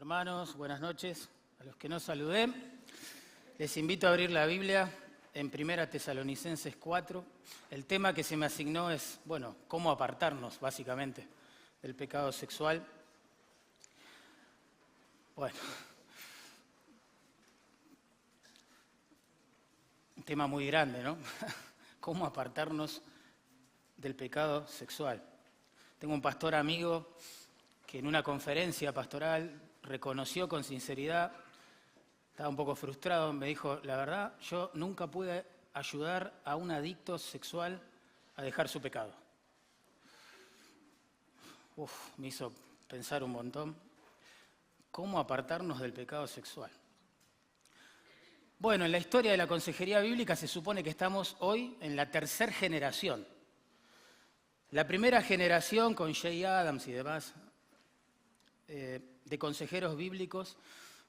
Hermanos, buenas noches. A los que no saludé, les invito a abrir la Biblia en 1 Tesalonicenses 4. El tema que se me asignó es, cómo apartarnos, básicamente, del pecado sexual. Un tema muy grande, ¿no? ¿Cómo apartarnos del pecado sexual? Tengo un pastor amigo que en una conferencia pastoral reconoció con sinceridad, estaba un poco frustrado, me dijo, la verdad, yo nunca pude ayudar a un adicto sexual a dejar su pecado. Me hizo pensar un montón. ¿Cómo apartarnos del pecado sexual? Bueno, en la historia de la consejería bíblica se supone que estamos hoy en la tercera generación. La primera generación con Jay Adams y demás de consejeros bíblicos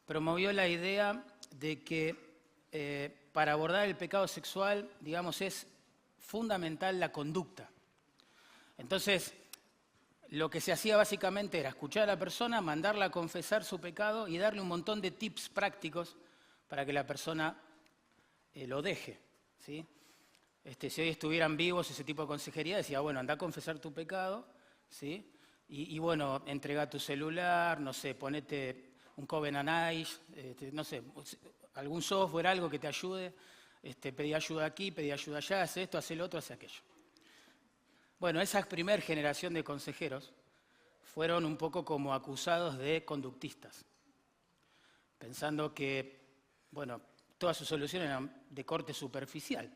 promovió la idea de que para abordar el pecado sexual, es fundamental la conducta. Entonces, lo que se hacía básicamente era escuchar a la persona, mandarla a confesar su pecado y darle un montón de tips prácticos para que la persona lo deje, ¿sí? Si hoy estuvieran vivos ese tipo de consejería, decía, anda a confesar tu pecado, ¿sí? Y entrega tu celular, ponete un Covenant Eyes, algún software, algo que te ayude, pedí ayuda aquí, pedí ayuda allá, hace esto, hace lo otro, hace aquello. Esa primera generación de consejeros fueron un poco como acusados de conductistas, pensando que, todas sus soluciones eran de corte superficial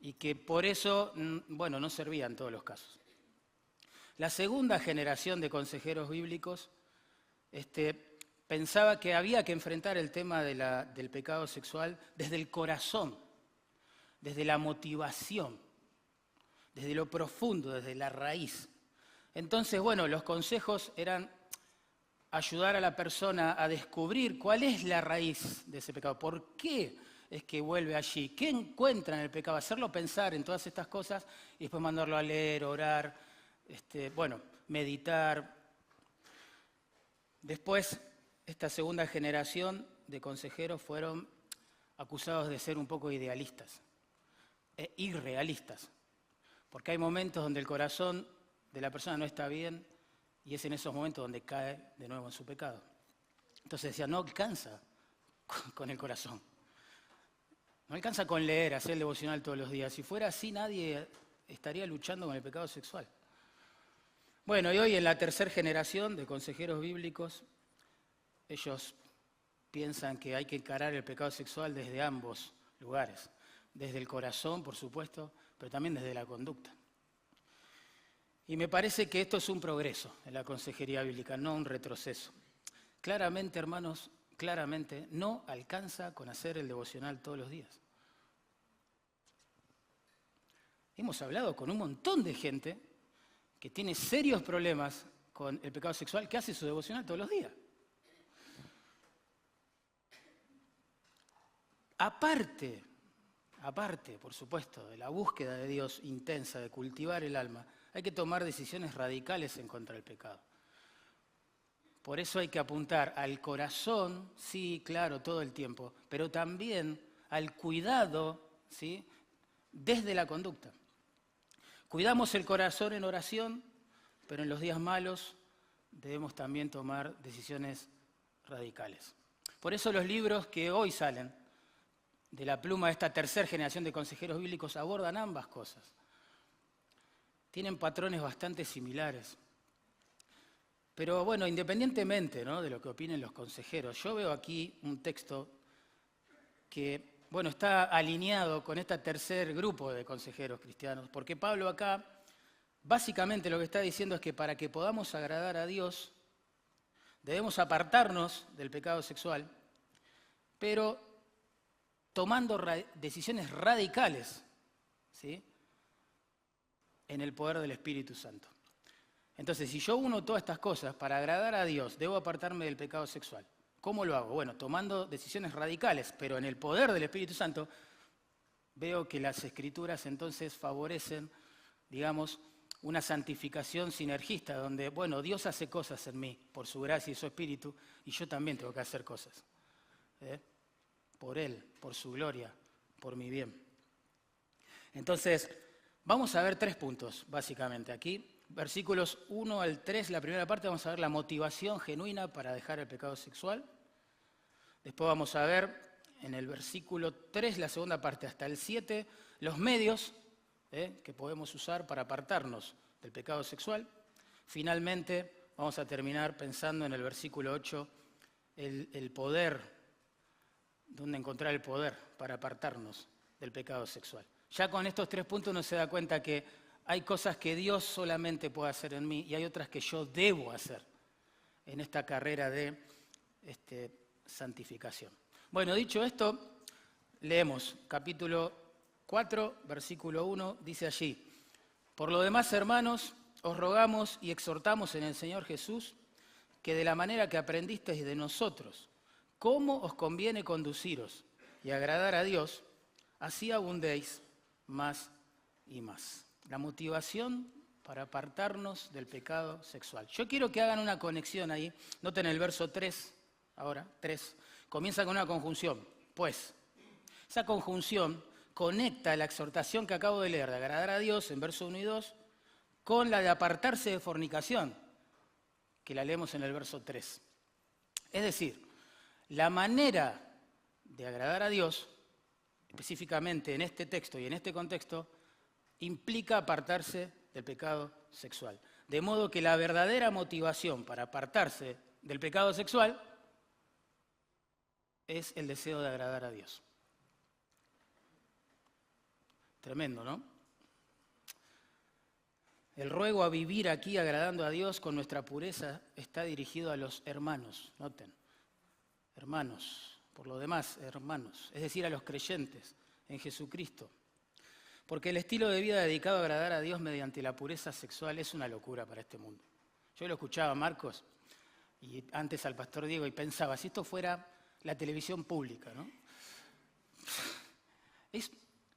y que por eso, no servían en todos los casos. La segunda generación de consejeros bíblicos pensaba que había que enfrentar el tema del pecado sexual desde el corazón, desde la motivación, desde lo profundo, desde la raíz. Entonces, los consejos eran ayudar a la persona a descubrir cuál es la raíz de ese pecado, por qué es que vuelve allí, qué encuentra en el pecado, hacerlo pensar en todas estas cosas y después mandarlo a leer, orar, meditar. Después, esta segunda generación de consejeros fueron acusados de ser un poco idealistas e irrealistas, porque hay momentos donde el corazón de la persona no está bien y es en esos momentos donde cae de nuevo en su pecado. Entonces decía, no alcanza con el corazón, no alcanza con leer, hacer el devocional todos los días. Si fuera así, nadie estaría luchando con el pecado sexual. Y hoy en la tercera generación de consejeros bíblicos, ellos piensan que hay que encarar el pecado sexual desde ambos lugares, desde el corazón, por supuesto, pero también desde la conducta. Y me parece que esto es un progreso en la consejería bíblica, no un retroceso. Claramente, hermanos, no alcanza con hacer el devocional todos los días. Hemos hablado con un montón de gente que tiene serios problemas con el pecado sexual, que hace su devocional todos los días. Aparte, por supuesto, de la búsqueda de Dios intensa, de cultivar el alma, hay que tomar decisiones radicales en contra del pecado. Por eso hay que apuntar al corazón, sí, claro, todo el tiempo, pero también al cuidado, ¿sí?, desde la conducta. Cuidamos el corazón en oración, pero en los días malos debemos también tomar decisiones radicales. Por eso los libros que hoy salen de la pluma de esta tercera generación de consejeros bíblicos abordan ambas cosas. Tienen patrones bastante similares. Pero independientemente, ¿no?, de lo que opinen los consejeros, yo veo aquí un texto que está alineado con este tercer grupo de consejeros cristianos, porque Pablo acá básicamente lo que está diciendo es que para que podamos agradar a Dios debemos apartarnos del pecado sexual, pero tomando decisiones radicales, ¿sí?, en el poder del Espíritu Santo. Entonces, si yo uno todas estas cosas, para agradar a Dios, debo apartarme del pecado sexual. ¿Cómo lo hago? Tomando decisiones radicales, pero en el poder del Espíritu Santo, veo que las Escrituras entonces favorecen, una santificación sinergista, donde, bueno, Dios hace cosas en mí, por su gracia y su espíritu, y yo también tengo que hacer cosas. Por Él, por su gloria, por mi bien. Entonces, vamos a ver 3 puntos, básicamente, aquí. Versículos 1 al 3, la primera parte, vamos a ver la motivación genuina para dejar el pecado sexual. Después vamos a ver en el versículo 3, la segunda parte, hasta el 7, los medios que podemos usar para apartarnos del pecado sexual. Finalmente, vamos a terminar pensando en el versículo 8, el poder, dónde encontrar el poder para apartarnos del pecado sexual. Ya con estos 3 puntos uno se da cuenta que hay cosas que Dios solamente puede hacer en mí y hay otras que yo debo hacer en esta carrera de santificación. Bueno, dicho esto, leemos capítulo 4, versículo 1, dice allí: por lo demás, hermanos, os rogamos y exhortamos en el Señor Jesús que de la manera que aprendisteis de nosotros, cómo os conviene conduciros y agradar a Dios, así abundéis más y más. La motivación para apartarnos del pecado sexual. Yo quiero que hagan una conexión ahí. Noten el verso 3, ahora, 3. Comienza con una conjunción. Pues, esa conjunción conecta la exhortación que acabo de leer de agradar a Dios en verso 1 y 2 con la de apartarse de fornicación, que la leemos en el verso 3. Es decir, la manera de agradar a Dios, específicamente en este texto y en este contexto, implica apartarse del pecado sexual. De modo que la verdadera motivación para apartarse del pecado sexual es el deseo de agradar a Dios. Tremendo, ¿no? El ruego a vivir aquí agradando a Dios con nuestra pureza está dirigido a los hermanos, noten, hermanos, por lo demás, hermanos, es decir, a los creyentes en Jesucristo. Porque el estilo de vida dedicado a agradar a Dios mediante la pureza sexual es una locura para este mundo. Yo lo escuchaba a Marcos y antes al pastor Diego y pensaba, si esto fuera la televisión pública, ¿no?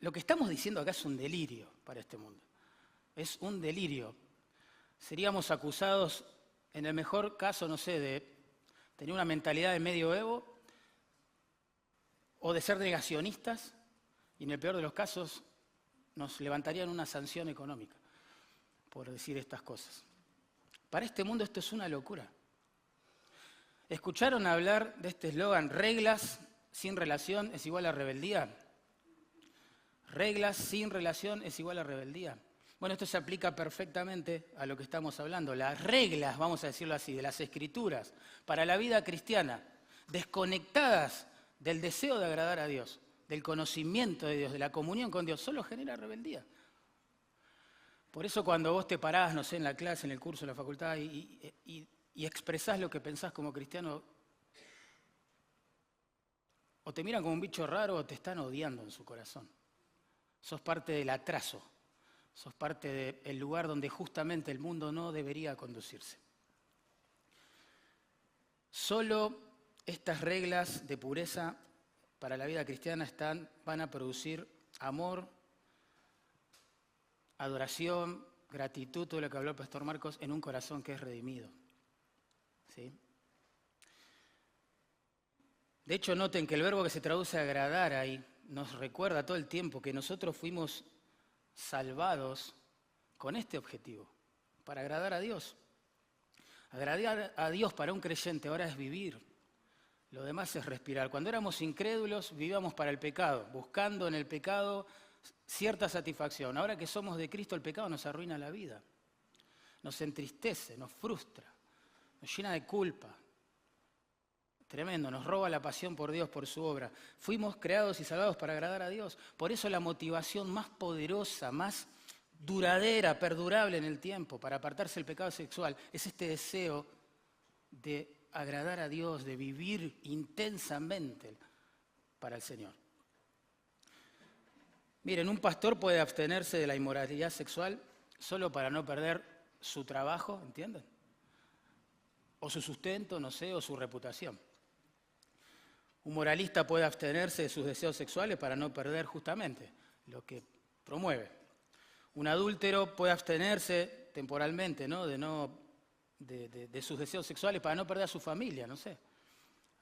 Lo que estamos diciendo acá es un delirio para este mundo. Es un delirio. Seríamos acusados, en el mejor caso, no sé, de tener una mentalidad de medioevo o de ser negacionistas, y en el peor de los casos nos levantarían una sanción económica por decir estas cosas. Para este mundo esto es una locura. ¿Escucharon hablar de este eslogan, reglas sin relación es igual a rebeldía? Reglas sin relación es igual a rebeldía. Bueno, esto se aplica perfectamente a lo que estamos hablando. Las reglas, vamos a decirlo así, de las Escrituras para la vida cristiana, desconectadas del deseo de agradar a Dios, del conocimiento de Dios, de la comunión con Dios, solo genera rebeldía. Por eso cuando vos te parás, no sé, en la clase, en el curso, en la facultad, y expresás lo que pensás como cristiano, o te miran como un bicho raro o te están odiando en su corazón. Sos parte del atraso, sos parte del lugar donde justamente el mundo no debería conducirse. Solo estas reglas de pureza para la vida cristiana van a producir amor, adoración, gratitud, todo lo que habló el pastor Marcos, en un corazón que es redimido. ¿Sí? De hecho, noten que el verbo que se traduce agradar ahí nos recuerda todo el tiempo que nosotros fuimos salvados con este objetivo, para agradar a Dios. Agradar a Dios para un creyente ahora es vivir. Lo demás es respirar. Cuando éramos incrédulos, vivíamos para el pecado, buscando en el pecado cierta satisfacción. Ahora que somos de Cristo, el pecado nos arruina la vida, nos entristece, nos frustra, nos llena de culpa. Tremendo, nos roba la pasión por Dios, por su obra. Fuimos creados y salvados para agradar a Dios. Por eso la motivación más poderosa, más duradera, perdurable en el tiempo para apartarse del pecado sexual es este deseo de agradar a Dios, de vivir intensamente para el Señor. Miren, un pastor puede abstenerse de la inmoralidad sexual solo para no perder su trabajo, ¿entienden? O su sustento, no sé, o su reputación. Un moralista puede abstenerse de sus deseos sexuales para no perder justamente lo que promueve. Un adúltero puede abstenerse temporalmente, ¿no? De sus deseos sexuales para no perder a su familia, no sé,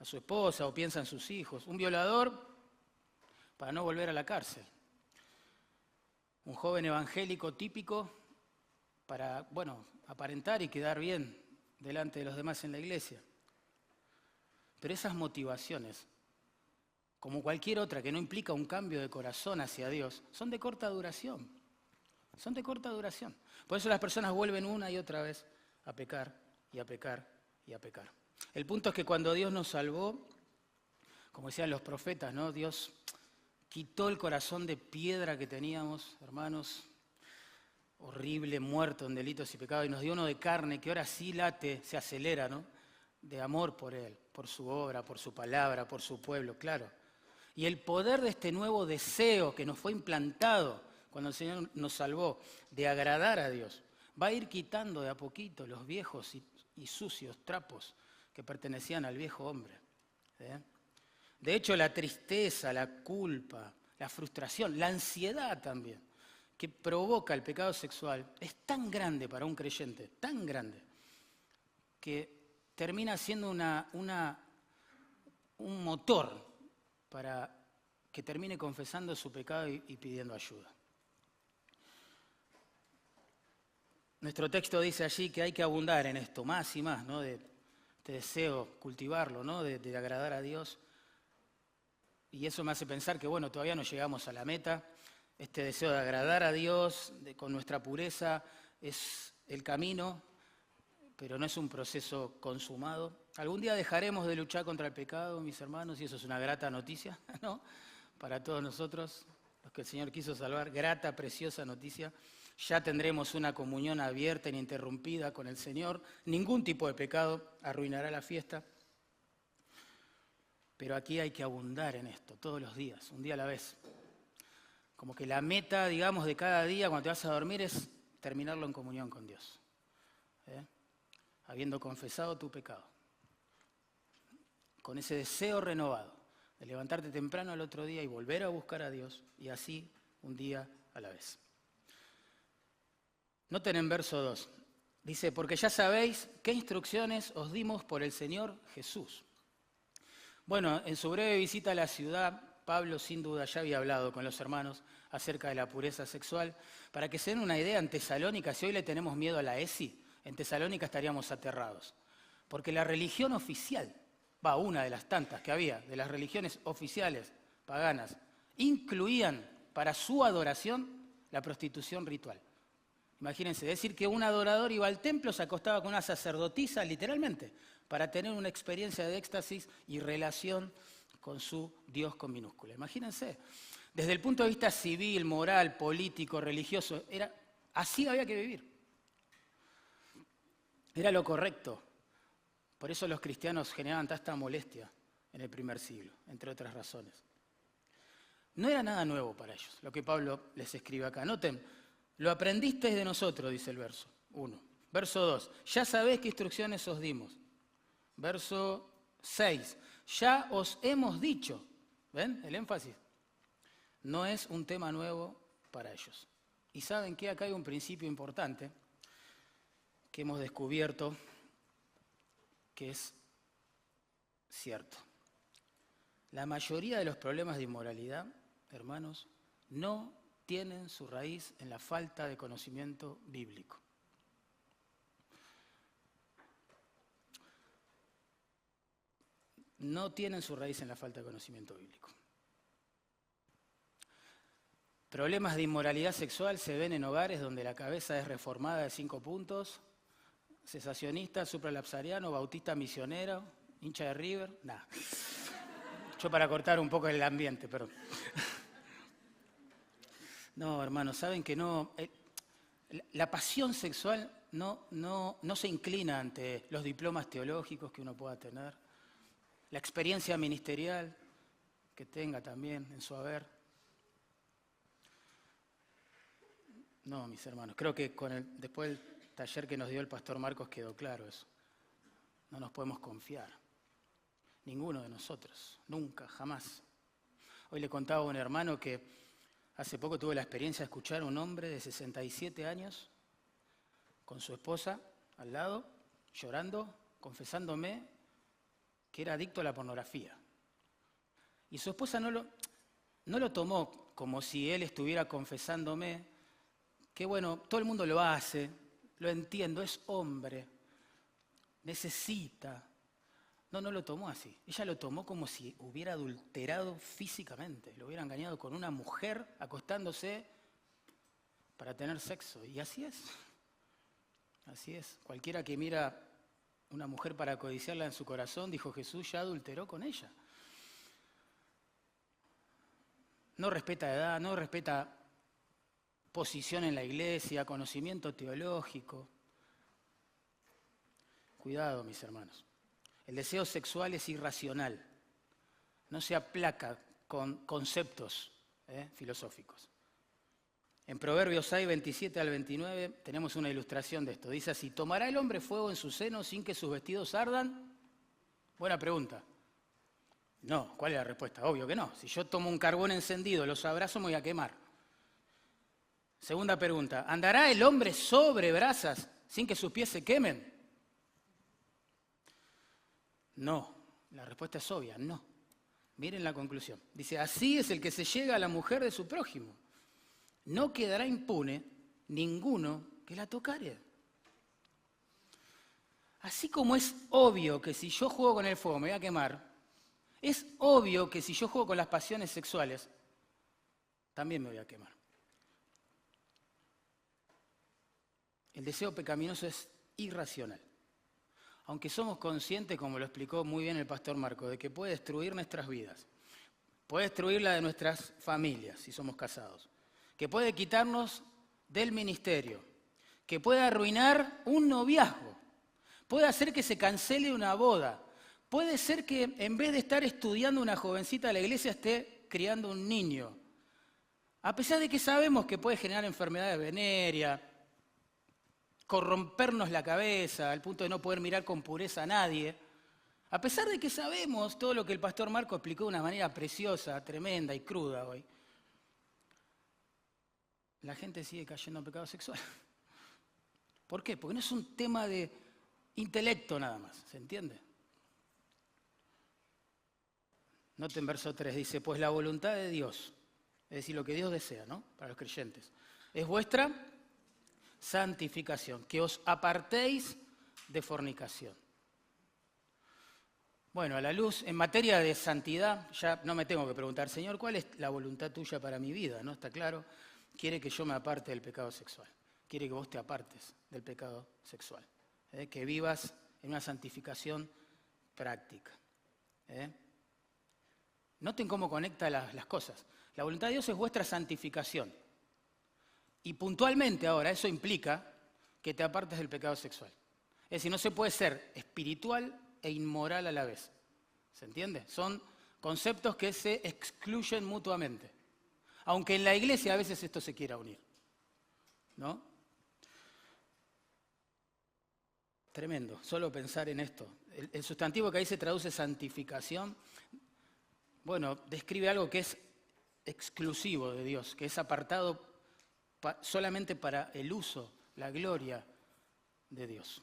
a su esposa o piensa en sus hijos. Un violador para no volver a la cárcel. Un joven evangélico típico para, bueno, aparentar y quedar bien delante de los demás en la iglesia. Pero esas motivaciones, como cualquier otra que no implica un cambio de corazón hacia Dios, son de corta duración. Son de corta duración. Por eso las personas vuelven una y otra vez a pecar y a pecar y a pecar. El punto es que cuando Dios nos salvó, como decían los profetas, ¿no? Dios quitó el corazón de piedra que teníamos, hermanos, horrible, muerto en delitos y pecados, y nos dio uno de carne que ahora sí late, se acelera, ¿no? De amor por Él, por su obra, por su palabra, por su pueblo, claro. Y el poder de este nuevo deseo que nos fue implantado cuando el Señor nos salvó, de agradar a Dios, va a ir quitando de a poquito los viejos y sucios trapos que pertenecían al viejo hombre. De hecho, la tristeza, la culpa, la frustración, la ansiedad también, que provoca el pecado sexual, es tan grande para un creyente, tan grande, que termina siendo un motor para que termine confesando su pecado y pidiendo ayuda. Nuestro texto dice allí que hay que abundar en esto, más y más, ¿no? De deseo, cultivarlo, ¿no? De agradar a Dios. Y eso me hace pensar que, bueno, todavía no llegamos a la meta. Este deseo de agradar a Dios con nuestra pureza es el camino, pero no es un proceso consumado. Algún día dejaremos de luchar contra el pecado, mis hermanos, y eso es una grata noticia, ¿no? Para todos nosotros, los que el Señor quiso salvar, grata, preciosa noticia. Ya tendremos una comunión abierta e ininterrumpida con el Señor. Ningún tipo de pecado arruinará la fiesta. Pero aquí hay que abundar en esto, todos los días, un día a la vez. Como que la meta, digamos, de cada día cuando te vas a dormir es terminarlo en comunión con Dios. Habiendo confesado tu pecado. Con ese deseo renovado de levantarte temprano al otro día y volver a buscar a Dios, y así un día a la vez. Noten en verso 2, dice, porque ya sabéis qué instrucciones os dimos por el Señor Jesús. Bueno, en su breve visita a la ciudad, Pablo sin duda ya había hablado con los hermanos acerca de la pureza sexual. Para que se den una idea, en Tesalónica, si hoy le tenemos miedo a la ESI, en Tesalónica estaríamos aterrados. Porque la religión oficial, una de las tantas que había, de las religiones oficiales paganas, incluían para su adoración la prostitución ritual. Imagínense, decir que un adorador iba al templo, se acostaba con una sacerdotisa, literalmente, para tener una experiencia de éxtasis y relación con su Dios con minúscula. Imagínense, desde el punto de vista civil, moral, político, religioso, así había que vivir. Era lo correcto. Por eso los cristianos generaban tanta molestia en el primer siglo, entre otras razones. No era nada nuevo para ellos, lo que Pablo les escribe acá. Noten, lo aprendisteis de nosotros, dice el verso 1. Verso 2, ya sabéis qué instrucciones os dimos. Verso 6, ya os hemos dicho. ¿Ven el énfasis? No es un tema nuevo para ellos. Y ¿saben qué? Acá hay un principio importante que hemos descubierto que es cierto. La mayoría de los problemas de inmoralidad, hermanos, no tienen su raíz en la falta de conocimiento bíblico. No tienen su raíz en la falta de conocimiento bíblico. Problemas de inmoralidad sexual se ven en hogares donde la cabeza es reformada de 5 puntos, cesacionista, supralapsariano, bautista misionero, hincha de River, nada. Yo para cortar un poco el ambiente, pero... No, hermanos, saben que no... La pasión sexual no se inclina ante los diplomas teológicos que uno pueda tener, la experiencia ministerial que tenga también en su haber. No, mis hermanos, creo que después del taller que nos dio el pastor Marcos quedó claro eso. No nos podemos confiar. Ninguno de nosotros. Nunca, jamás. Hoy le contaba a un hermano que Hace poco tuve la experiencia de escuchar a un hombre de 67 años con su esposa al lado, llorando, confesándome que era adicto a la pornografía. Y su esposa no lo tomó como si él estuviera confesándome que, bueno, todo el mundo lo hace, lo entiendo, es hombre, necesita. No lo tomó así. Ella lo tomó como si hubiera adulterado físicamente, lo hubiera engañado con una mujer acostándose para tener sexo. Y así es. Así es. Cualquiera que mira una mujer para codiciarla en su corazón, dijo Jesús, ya adulteró con ella. No respeta edad, no respeta posición en la iglesia, conocimiento teológico. Cuidado, mis hermanos. El deseo sexual es irracional. No se aplaca con conceptos filosóficos. En Proverbios 6, 27 al 29 tenemos una ilustración de esto. Dice así, ¿tomará el hombre fuego en su seno sin que sus vestidos ardan? Buena pregunta. No, ¿cuál es la respuesta? Obvio que no. Si yo tomo un carbón encendido, los abrazo, me voy a quemar. Segunda pregunta, ¿andará el hombre sobre brasas sin que sus pies se quemen? No, la respuesta es obvia, no. Miren la conclusión. Dice, así es el que se llega a la mujer de su prójimo. No quedará impune ninguno que la tocare. Así como es obvio que si yo juego con el fuego me voy a quemar, es obvio que si yo juego con las pasiones sexuales, también me voy a quemar. El deseo pecaminoso es irracional. Aunque somos conscientes, como lo explicó muy bien el pastor Marco, de que puede destruir nuestras vidas, puede destruir la de nuestras familias, si somos casados, que puede quitarnos del ministerio, que puede arruinar un noviazgo, puede hacer que se cancele una boda, puede ser que en vez de estar estudiando una jovencita de la iglesia esté criando un niño, a pesar de que sabemos que puede generar enfermedades venéreas, corrompernos la cabeza al punto de no poder mirar con pureza a nadie, a pesar de que sabemos todo lo que el pastor Marco explicó de una manera preciosa, tremenda y cruda hoy, la gente sigue cayendo en pecado sexual. ¿Por qué? Porque no es un tema de intelecto nada más, ¿se entiende? Noten verso 3, dice, pues la voluntad de Dios, es decir, lo que Dios desea, ¿no? Para los creyentes, es vuestra santificación, que os apartéis de fornicación. Bueno, a la luz, en materia de santidad, ya no me tengo que preguntar, Señor, ¿cuál es la voluntad tuya para mi vida? ¿No? Está claro, quiere que yo me aparte del pecado sexual, quiere que vos te apartes del pecado sexual, que vivas en una santificación práctica. Noten cómo conecta las cosas. La voluntad de Dios es vuestra santificación. Y puntualmente ahora eso implica que te apartes del pecado sexual. Es decir, no se puede ser espiritual e inmoral a la vez. ¿Se entiende? Son conceptos que se excluyen mutuamente. Aunque en la iglesia a veces esto se quiera unir. ¿No? Tremendo, solo pensar en esto. El sustantivo que ahí se traduce santificación, bueno, describe algo que es exclusivo de Dios, que es apartado solamente para el uso, la gloria de Dios.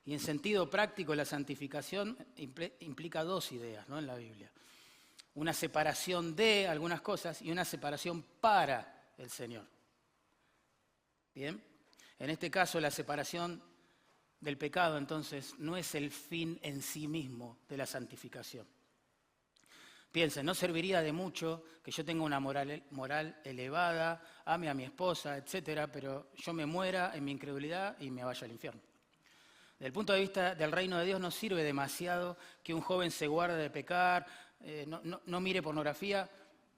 Y en sentido práctico, la santificación implica dos ideas, ¿no? En la Biblia. Una separación de algunas cosas y una separación para el Señor. ¿Bien? En este caso, la separación del pecado, entonces, no es el fin en sí mismo de la santificación. Piensen, no serviría de mucho que yo tenga una moral elevada, ame a mi esposa, etcétera, pero yo me muera en mi incredulidad y me vaya al infierno. Desde el punto de vista del reino de Dios no sirve demasiado que un joven se guarde de pecar, no mire pornografía,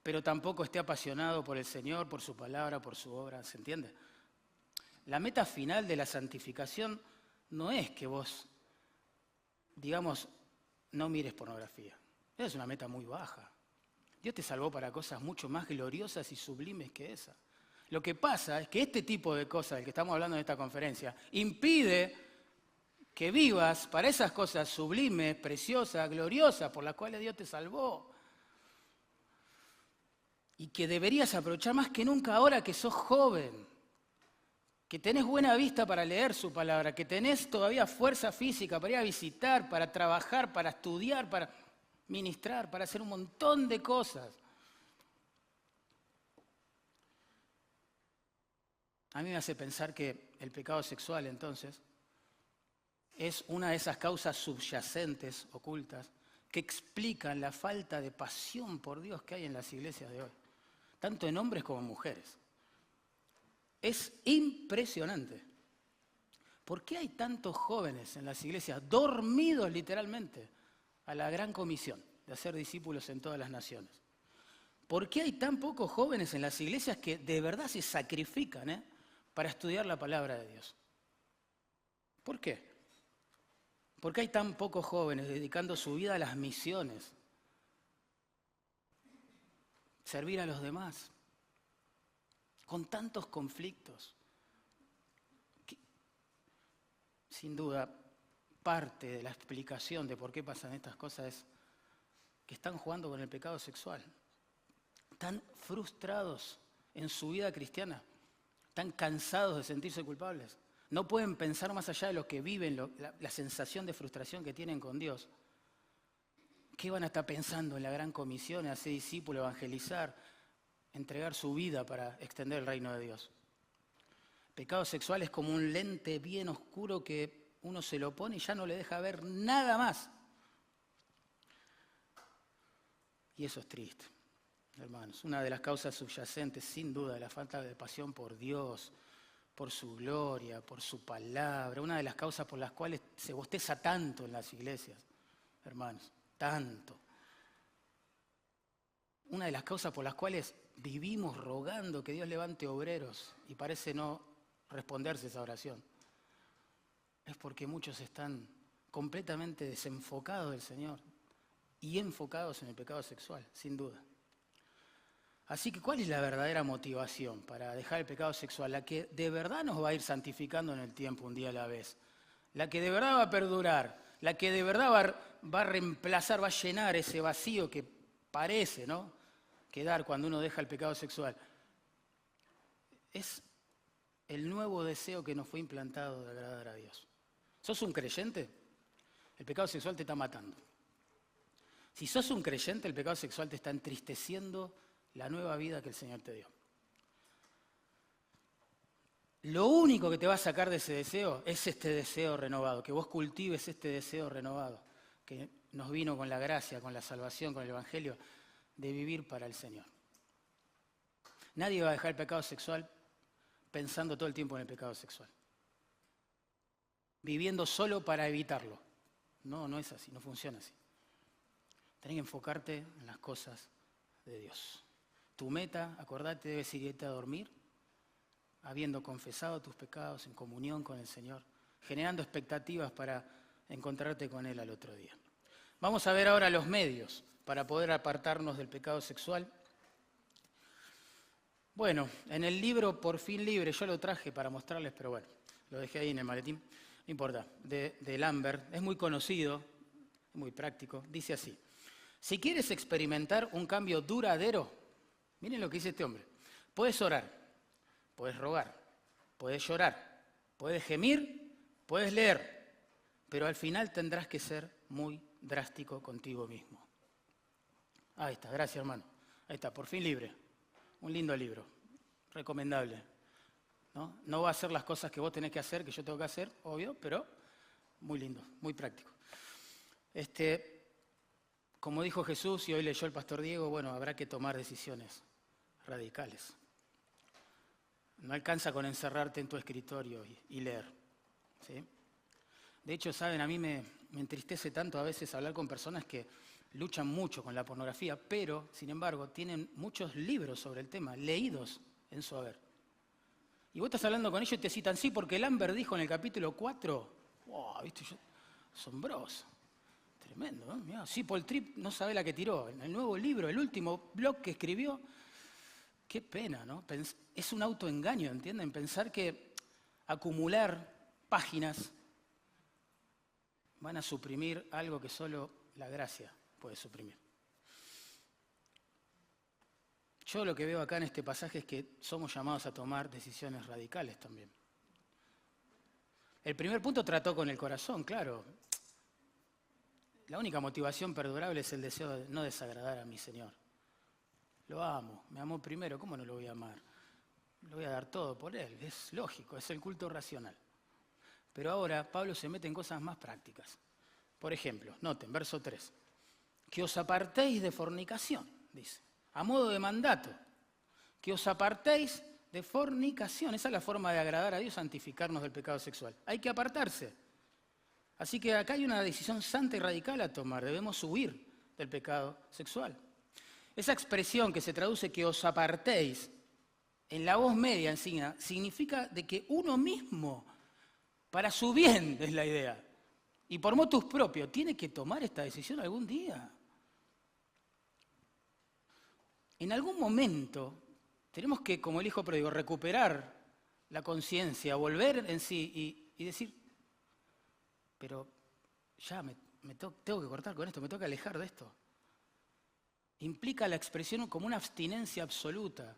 pero tampoco esté apasionado por el Señor, por su palabra, por su obra, ¿se entiende? La meta final de la santificación no es que vos, digamos, no mires pornografía. Esa es una meta muy baja. Dios te salvó para cosas mucho más gloriosas y sublimes que esa. Lo que pasa es que este tipo de cosas del que estamos hablando en esta conferencia impide que vivas para esas cosas sublimes, preciosas, gloriosas, por las cuales Dios te salvó. y que deberías aprovechar más que nunca ahora que sos joven, que tenés buena vista para leer su palabra, que tenés todavía fuerza física para ir a visitar, para trabajar, para estudiar, para ministrar, para hacer un montón de cosas. A mí me hace pensar que el pecado sexual, entonces, es una de esas causas subyacentes, ocultas, que explican la falta de pasión por Dios que hay en las iglesias de hoy, tanto en hombres como en mujeres. Es impresionante. ¿Por qué hay tantos jóvenes en las iglesias dormidos literalmente a la gran comisión de hacer discípulos en todas las naciones? ¿Por qué hay tan pocos jóvenes en las iglesias que de verdad se sacrifican para estudiar la palabra de Dios? ¿Por qué? ¿Por qué hay tan pocos jóvenes dedicando su vida a las misiones? Servir a los demás. Con tantos conflictos. Sin duda, parte de la explicación de por qué pasan estas cosas es que están jugando con el pecado sexual. Están frustrados en su vida cristiana. Están cansados de sentirse culpables. No pueden pensar más allá de lo que viven, la sensación de frustración que tienen con Dios. ¿Qué van a estar pensando en la gran comisión, en hacer discípulos, evangelizar, entregar su vida para extender el reino de Dios? El pecado sexual es como un lente bien oscuro que uno se lo pone y ya no le deja ver nada más. Y eso es triste, hermanos. Una de las causas subyacentes, sin duda, de la falta de pasión por Dios, por su gloria, por su palabra, una de las causas por las cuales se bosteza tanto en las iglesias, hermanos, tanto. Una de las causas por las cuales vivimos rogando que Dios levante obreros y parece no responderse esa oración, es porque muchos están completamente desenfocados del Señor y enfocados en el pecado sexual, sin duda. Así que, ¿cuál es la verdadera motivación para dejar el pecado sexual? La que de verdad nos va a ir santificando en el tiempo un día a la vez. La que de verdad va a perdurar. La que de verdad va a reemplazar, va a llenar ese vacío que parece, ¿no?, quedar cuando uno deja el pecado sexual. Es el nuevo deseo que nos fue implantado de agradar a Dios. ¿Sos un creyente? El pecado sexual te está matando. Si sos un creyente, el pecado sexual te está entristeciendo la nueva vida que el Señor te dio. Lo único que te va a sacar de ese deseo es este deseo renovado, que vos cultives este deseo renovado, que nos vino con la gracia, con la salvación, con el Evangelio, de vivir para el Señor. Nadie va a dejar el pecado sexual pensando todo el tiempo en el pecado sexual, viviendo solo para evitarlo. No, no es así, no funciona así. Tenés que enfocarte en las cosas de Dios. Tu meta, acordate, debe ser irte a dormir, habiendo confesado tus pecados en comunión con el Señor, generando expectativas para encontrarte con Él al otro día. Vamos a ver ahora los medios para poder apartarnos del pecado sexual. Bueno, en el libro Por fin libre, yo lo traje para mostrarles, pero bueno, lo dejé ahí en el maletín, no importa, de Lambert, es muy conocido, muy práctico, dice así: si quieres experimentar un cambio duradero, miren lo que dice este hombre, puedes orar, puedes rogar, puedes llorar, puedes gemir, puedes leer, pero al final tendrás que ser muy drástico contigo mismo. Ahí está, gracias hermano, ahí está, Por fin libre. Un lindo libro, recomendable. No va a hacer las cosas que vos tenés que hacer, que yo tengo que hacer, obvio, pero muy lindo, muy práctico. Como dijo Jesús y hoy leyó el pastor Diego, bueno, habrá que tomar decisiones radicales. No alcanza con encerrarte en tu escritorio y leer, ¿sí? De hecho, saben, a mí me entristece tanto a veces hablar con personas que luchan mucho con la pornografía, pero, sin embargo, tienen muchos libros sobre el tema, leídos en su haber. Y vos estás hablando con ellos y te citan, sí, porque Lambert dijo en el capítulo 4, wow, ¿viste? Asombroso, tremendo, ¿no? Mirá, sí, Paul Tripp no sabe la que tiró, en el nuevo libro, el último blog que escribió, qué pena, ¿no? Es un autoengaño, ¿entienden? Pensar que acumular páginas van a suprimir algo que solo la gracia puede suprimir. Yo lo que veo acá en este pasaje es que somos llamados a tomar decisiones radicales también. El primer punto trató con el corazón, claro. La única motivación perdurable es el deseo de no desagradar a mi Señor. Lo amo, me amó primero, ¿cómo no lo voy a amar? Le voy a dar todo por Él, es lógico, es el culto racional. Pero ahora Pablo se mete en cosas más prácticas. Por ejemplo, noten, verso 3. Que os apartéis de fornicación, dice, a modo de mandato. Que os apartéis de fornicación. Esa es la forma de agradar a Dios, santificarnos del pecado sexual. Hay que apartarse. Así que acá hay una decisión santa y radical a tomar. Debemos huir del pecado sexual. Esa expresión que se traduce que os apartéis, en la voz media encima, significa de que uno mismo, para su bien es la idea, y por motus propio, tiene que tomar esta decisión algún día. En algún momento tenemos que, como el hijo pródigo, recuperar la conciencia, volver en sí y decir, pero ya tengo que cortar con esto, me tengo que alejar de esto. Implica la expresión como una abstinencia absoluta.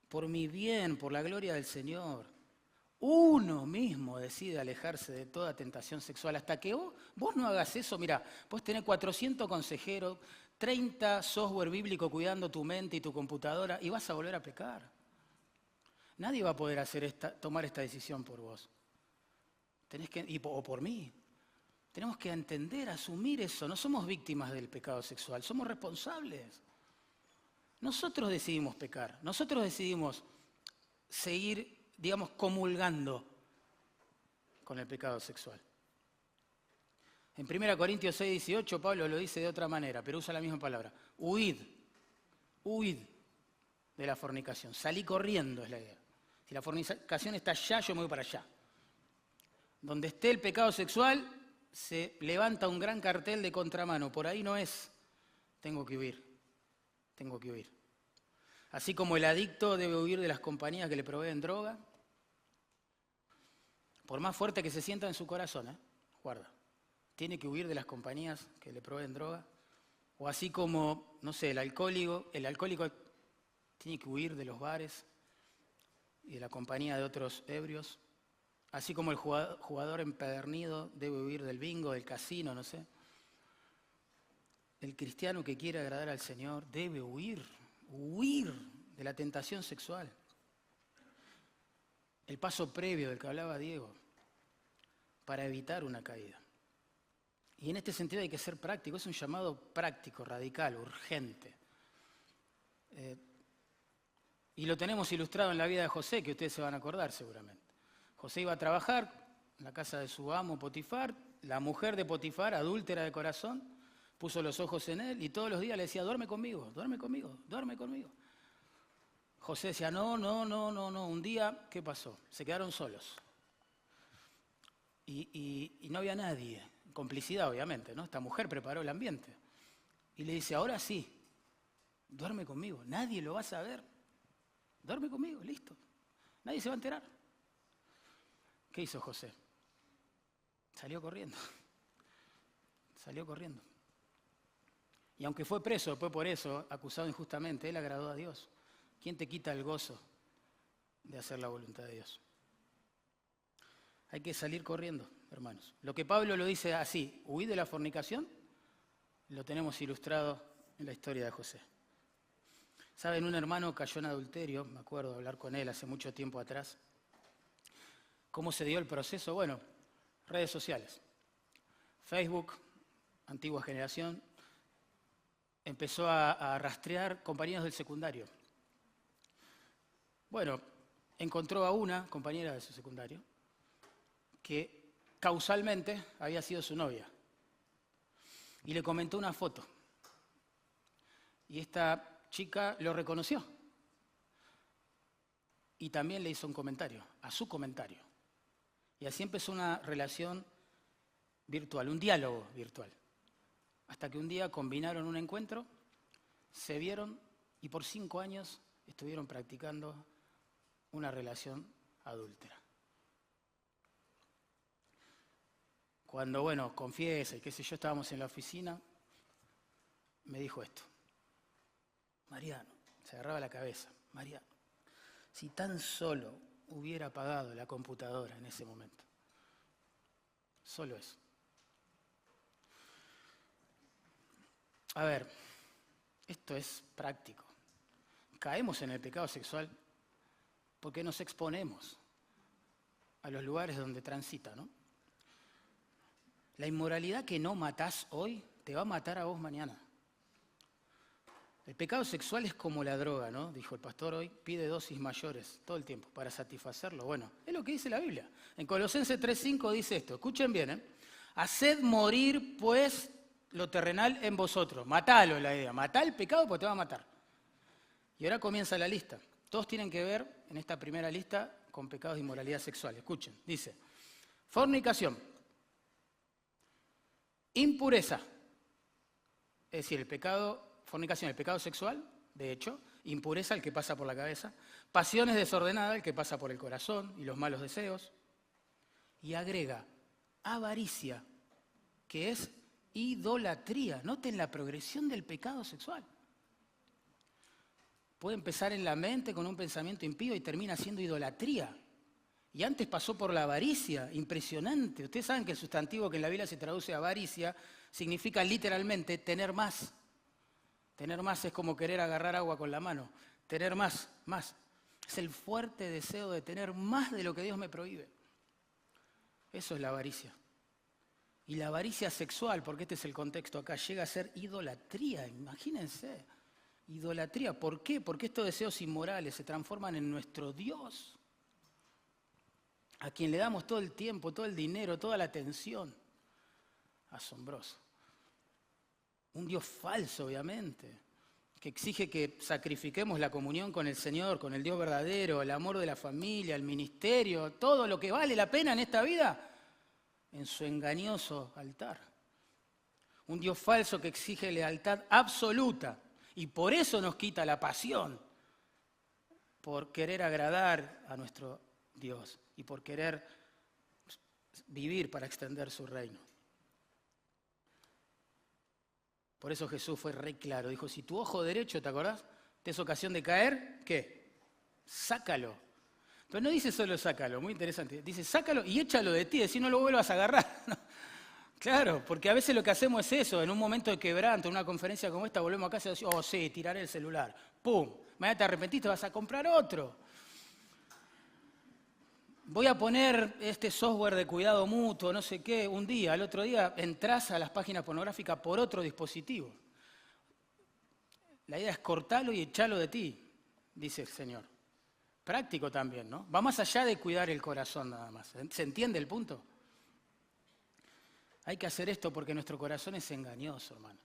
Por mi bien, por la gloria del Señor. Uno mismo decide alejarse de toda tentación sexual. Hasta que vos no hagas eso, mirá, vos tenés 400 consejeros, 30 software bíblico cuidando tu mente y tu computadora y vas a volver a pecar. Nadie va a poder tomar esta decisión por vos. O por mí. Tenemos que entender, asumir eso. No somos víctimas del pecado sexual, somos responsables. Nosotros decidimos pecar, nosotros decidimos seguir, digamos, comulgando con el pecado sexual. En 1 Corintios 6, 18, Pablo lo dice de otra manera, pero usa la misma palabra. Huid de la fornicación. Salí corriendo es la idea. Si la fornicación está allá, yo me voy para allá. Donde esté el pecado sexual, se levanta un gran cartel de contramano. Por ahí no es. Tengo que huir. Así como el adicto debe huir de las compañías que le proveen droga, por más fuerte que se sienta en su corazón, guarda, tiene que huir de las compañías que le proveen droga, o así como, no sé, el alcohólico tiene que huir de los bares y de la compañía de otros ebrios, así como el jugador empedernido debe huir del bingo, del casino, no sé. El cristiano que quiere agradar al Señor debe huir de la tentación sexual. El paso previo del que hablaba Diego, para evitar una caída. Y en este sentido hay que ser práctico, es un llamado práctico, radical, urgente. Y lo tenemos ilustrado en la vida de José, que ustedes se van a acordar seguramente. José iba a trabajar en la casa de su amo Potifar, la mujer de Potifar, adúltera de corazón, puso los ojos en él y todos los días le decía, duerme conmigo. José decía, no. Un día, ¿qué pasó? Se quedaron solos. Y no había nadie. Complicidad, obviamente, ¿no? Esta mujer preparó el ambiente. Y le dice, ahora sí, duerme conmigo. Nadie lo va a saber. Duerme conmigo, listo. Nadie se va a enterar. ¿Qué hizo José? Salió corriendo. Y aunque fue preso después por eso, acusado injustamente, él agradó a Dios. ¿Quién te quita el gozo de hacer la voluntad de Dios? Hay que salir corriendo, hermanos. Lo que Pablo lo dice así, huir de la fornicación, lo tenemos ilustrado en la historia de José. ¿Saben? Un hermano cayó en adulterio, me acuerdo de hablar con él hace mucho tiempo atrás. ¿Cómo se dio el proceso? Bueno, redes sociales. Facebook, antigua generación, empezó a rastrear compañeros del secundario. Bueno, encontró a una compañera de su secundario que causalmente había sido su novia. Y le comentó una foto. Y esta chica lo reconoció. Y también le hizo un comentario, a su comentario. Y así empezó una relación virtual, un diálogo virtual. Hasta que un día combinaron un encuentro, se vieron y por 5 años estuvieron practicando una relación adúltera. Cuando, confiesa y qué sé yo, estábamos en la oficina, me dijo esto. Mariano, se agarraba la cabeza, Mariano, si tan solo hubiera apagado la computadora en ese momento. Solo eso. A ver, esto es práctico. Caemos en el pecado sexual porque nos exponemos a los lugares donde transita, ¿no? La inmoralidad que no matás hoy te va a matar a vos mañana. El pecado sexual es como la droga, ¿no? Dijo el pastor hoy, pide dosis mayores todo el tiempo para satisfacerlo. Bueno, es lo que dice la Biblia. En Colosenses 3:5 dice esto, escuchen bien, ¿eh? Haced morir, pues, lo terrenal en vosotros. Matalo, es la idea. Matá el pecado porque te va a matar. Y ahora comienza la lista. Todos tienen que ver, en esta primera lista, con pecados de inmoralidad sexual. Escuchen, dice, fornicación, impureza, es decir, fornicación, el pecado sexual, de hecho, impureza, el que pasa por la cabeza, pasiones desordenadas, el que pasa por el corazón y los malos deseos, y agrega avaricia, que es idolatría. Noten la progresión del pecado sexual. Puede empezar en la mente con un pensamiento impío y termina siendo idolatría. Y antes pasó por la avaricia, impresionante. Ustedes saben que el sustantivo que en la Biblia se traduce avaricia significa literalmente tener más. Tener más es como querer agarrar agua con la mano. Tener más, más. Es el fuerte deseo de tener más de lo que Dios me prohíbe. Eso es la avaricia. Y la avaricia sexual, porque este es el contexto acá, llega a ser idolatría, imagínense. Idolatría, ¿por qué? Porque estos deseos inmorales se transforman en nuestro Dios, a quien le damos todo el tiempo, todo el dinero, toda la atención. Asombroso. Un Dios falso, obviamente, que exige que sacrifiquemos la comunión con el Señor, con el Dios verdadero, el amor de la familia, el ministerio, todo lo que vale la pena en esta vida, en su engañoso altar. Un Dios falso que exige lealtad absoluta y por eso nos quita la pasión, por querer agradar a nuestro Dios y por querer vivir para extender su reino. Por eso Jesús fue re claro, dijo, si tu ojo derecho, ¿te acordás? ¿Te es ocasión de caer? ¿Qué? Sácalo. Pero no dice solo sácalo, muy interesante. Dice sácalo y échalo de ti, decir no lo vuelvas a agarrar. Claro, porque a veces lo que hacemos es eso, en un momento de quebranto, en una conferencia como esta, volvemos a casa y decimos, oh sí, tiraré el celular. ¡Pum! Mañana te arrepentiste, vas a comprar otro. Voy a poner este software de cuidado mutuo, no sé qué, un día, al otro día entras a las páginas pornográficas por otro dispositivo. La idea es cortarlo y echarlo de ti, dice el Señor. Práctico también, ¿no? Va más allá de cuidar el corazón nada más. ¿Se entiende el punto? Hay que hacer esto porque nuestro corazón es engañoso, hermano.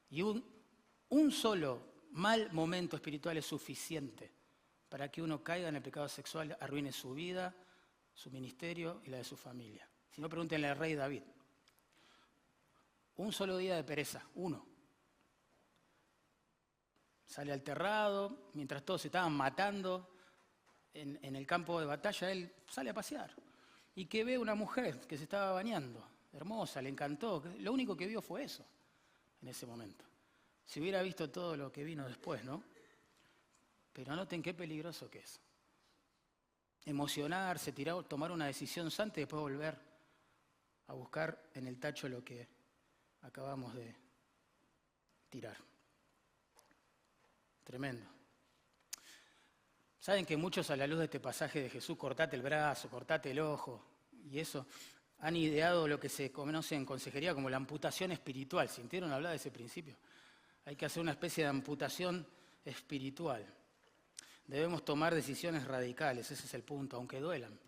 Y un solo mal momento espiritual es suficiente para que uno caiga en el pecado sexual, arruine su vida, su ministerio y la de su familia. Si no, pregúntenle al rey David. Un solo día de pereza, uno. Sale alterrado, mientras todos se estaban matando en el campo de batalla, él sale a pasear. Y que ve una mujer que se estaba bañando, hermosa, le encantó. Lo único que vio fue eso, en ese momento. Si hubiera visto todo lo que vino después, ¿no? Pero noten qué peligroso que es. Emocionarse, tomar una decisión santa y después volver a buscar en el tacho lo que acabamos de tirar. Tremendo. Saben que muchos a la luz de este pasaje de Jesús, cortate el brazo, cortate el ojo, y eso, han ideado lo que se conoce en consejería como la amputación espiritual. ¿Sintieron hablar de ese principio? Hay que hacer una especie de amputación espiritual. Debemos tomar decisiones radicales, ese es el punto, aunque duelan,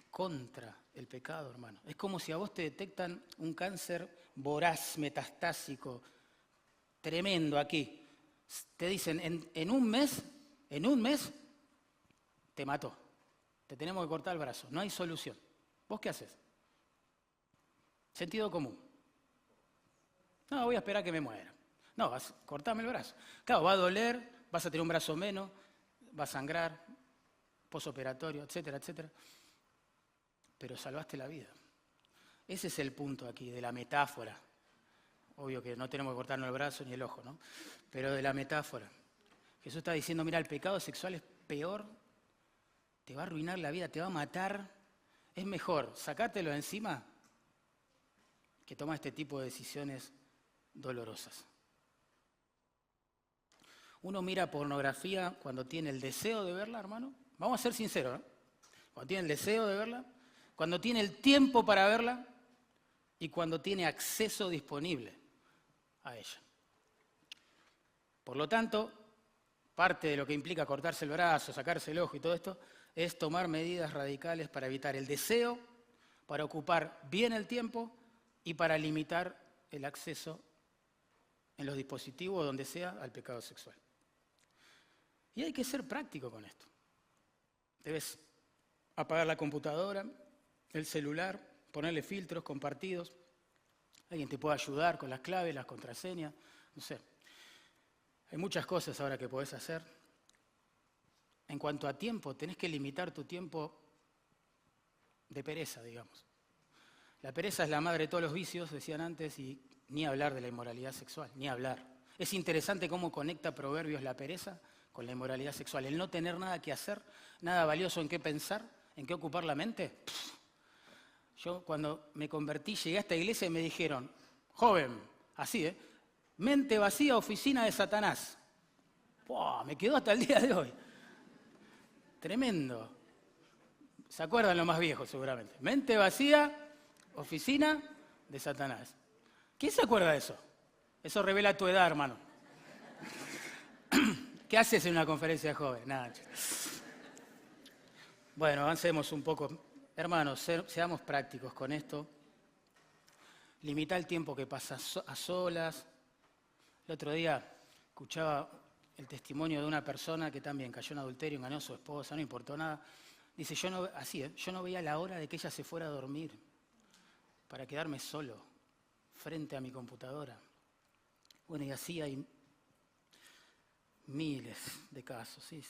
contra el pecado, hermano. Es como si a vos te detectan un cáncer voraz, metastásico, tremendo aquí. Te dicen, en un mes, te mató. Te tenemos que cortar el brazo, no hay solución. ¿Vos qué haces? Sentido común. No, voy a esperar a que me muera. No, cortame el brazo. Claro, va a doler, vas a tener un brazo menos, va a sangrar, posoperatorio, etcétera, etcétera. Pero salvaste la vida. Ese es el punto aquí de la metáfora obvio que no tenemos que cortarnos el brazo ni el ojo, ¿no? Pero de la metáfora. Jesús está diciendo, mira, el pecado sexual es peor, te va a arruinar la vida, te va a matar. Es mejor sacártelo de encima que tomar este tipo de decisiones dolorosas. Uno mira pornografía cuando tiene el deseo de verla, hermano. Vamos a ser sinceros, ¿no? Cuando tiene el deseo de verla, cuando tiene el tiempo para verla y cuando tiene acceso disponible a ella. Por lo tanto, parte de lo que implica cortarse el brazo, sacarse el ojo y todo esto, es tomar medidas radicales para evitar el deseo, para ocupar bien el tiempo y para limitar el acceso en los dispositivos, donde sea, al pecado sexual. Y hay que ser práctico con esto. Debes apagar la computadora, el celular, ponerle filtros compartidos. Alguien te puede ayudar con las claves, las contraseñas, no sé. Hay muchas cosas ahora que podés hacer. En cuanto a tiempo, tenés que limitar tu tiempo de pereza, digamos. La pereza es la madre de todos los vicios, decían antes, y ni hablar de la inmoralidad sexual, ni hablar. Es interesante cómo conecta Proverbios la pereza con la inmoralidad sexual. El no tener nada que hacer, nada valioso en qué pensar, en qué ocupar la mente. Yo cuando me convertí, llegué a esta iglesia y me dijeron, joven, así, mente vacía, oficina de Satanás. ¡Wow! Me quedó hasta el día de hoy. Tremendo. ¿Se acuerdan los más viejos seguramente? Mente vacía, oficina de Satanás. ¿Quién se acuerda de eso? Eso revela tu edad, hermano. ¿Qué haces en una conferencia de jóvenes? Nada. Bueno, avancemos un poco. Hermanos, seamos prácticos con esto. Limita el tiempo que pasas a solas. El otro día escuchaba el testimonio de una persona que también cayó en adulterio, engañó a su esposa, no importó nada. Dice, yo no veía la hora de que ella se fuera a dormir para quedarme solo frente a mi computadora. Bueno, y así hay miles de casos, ¿sí?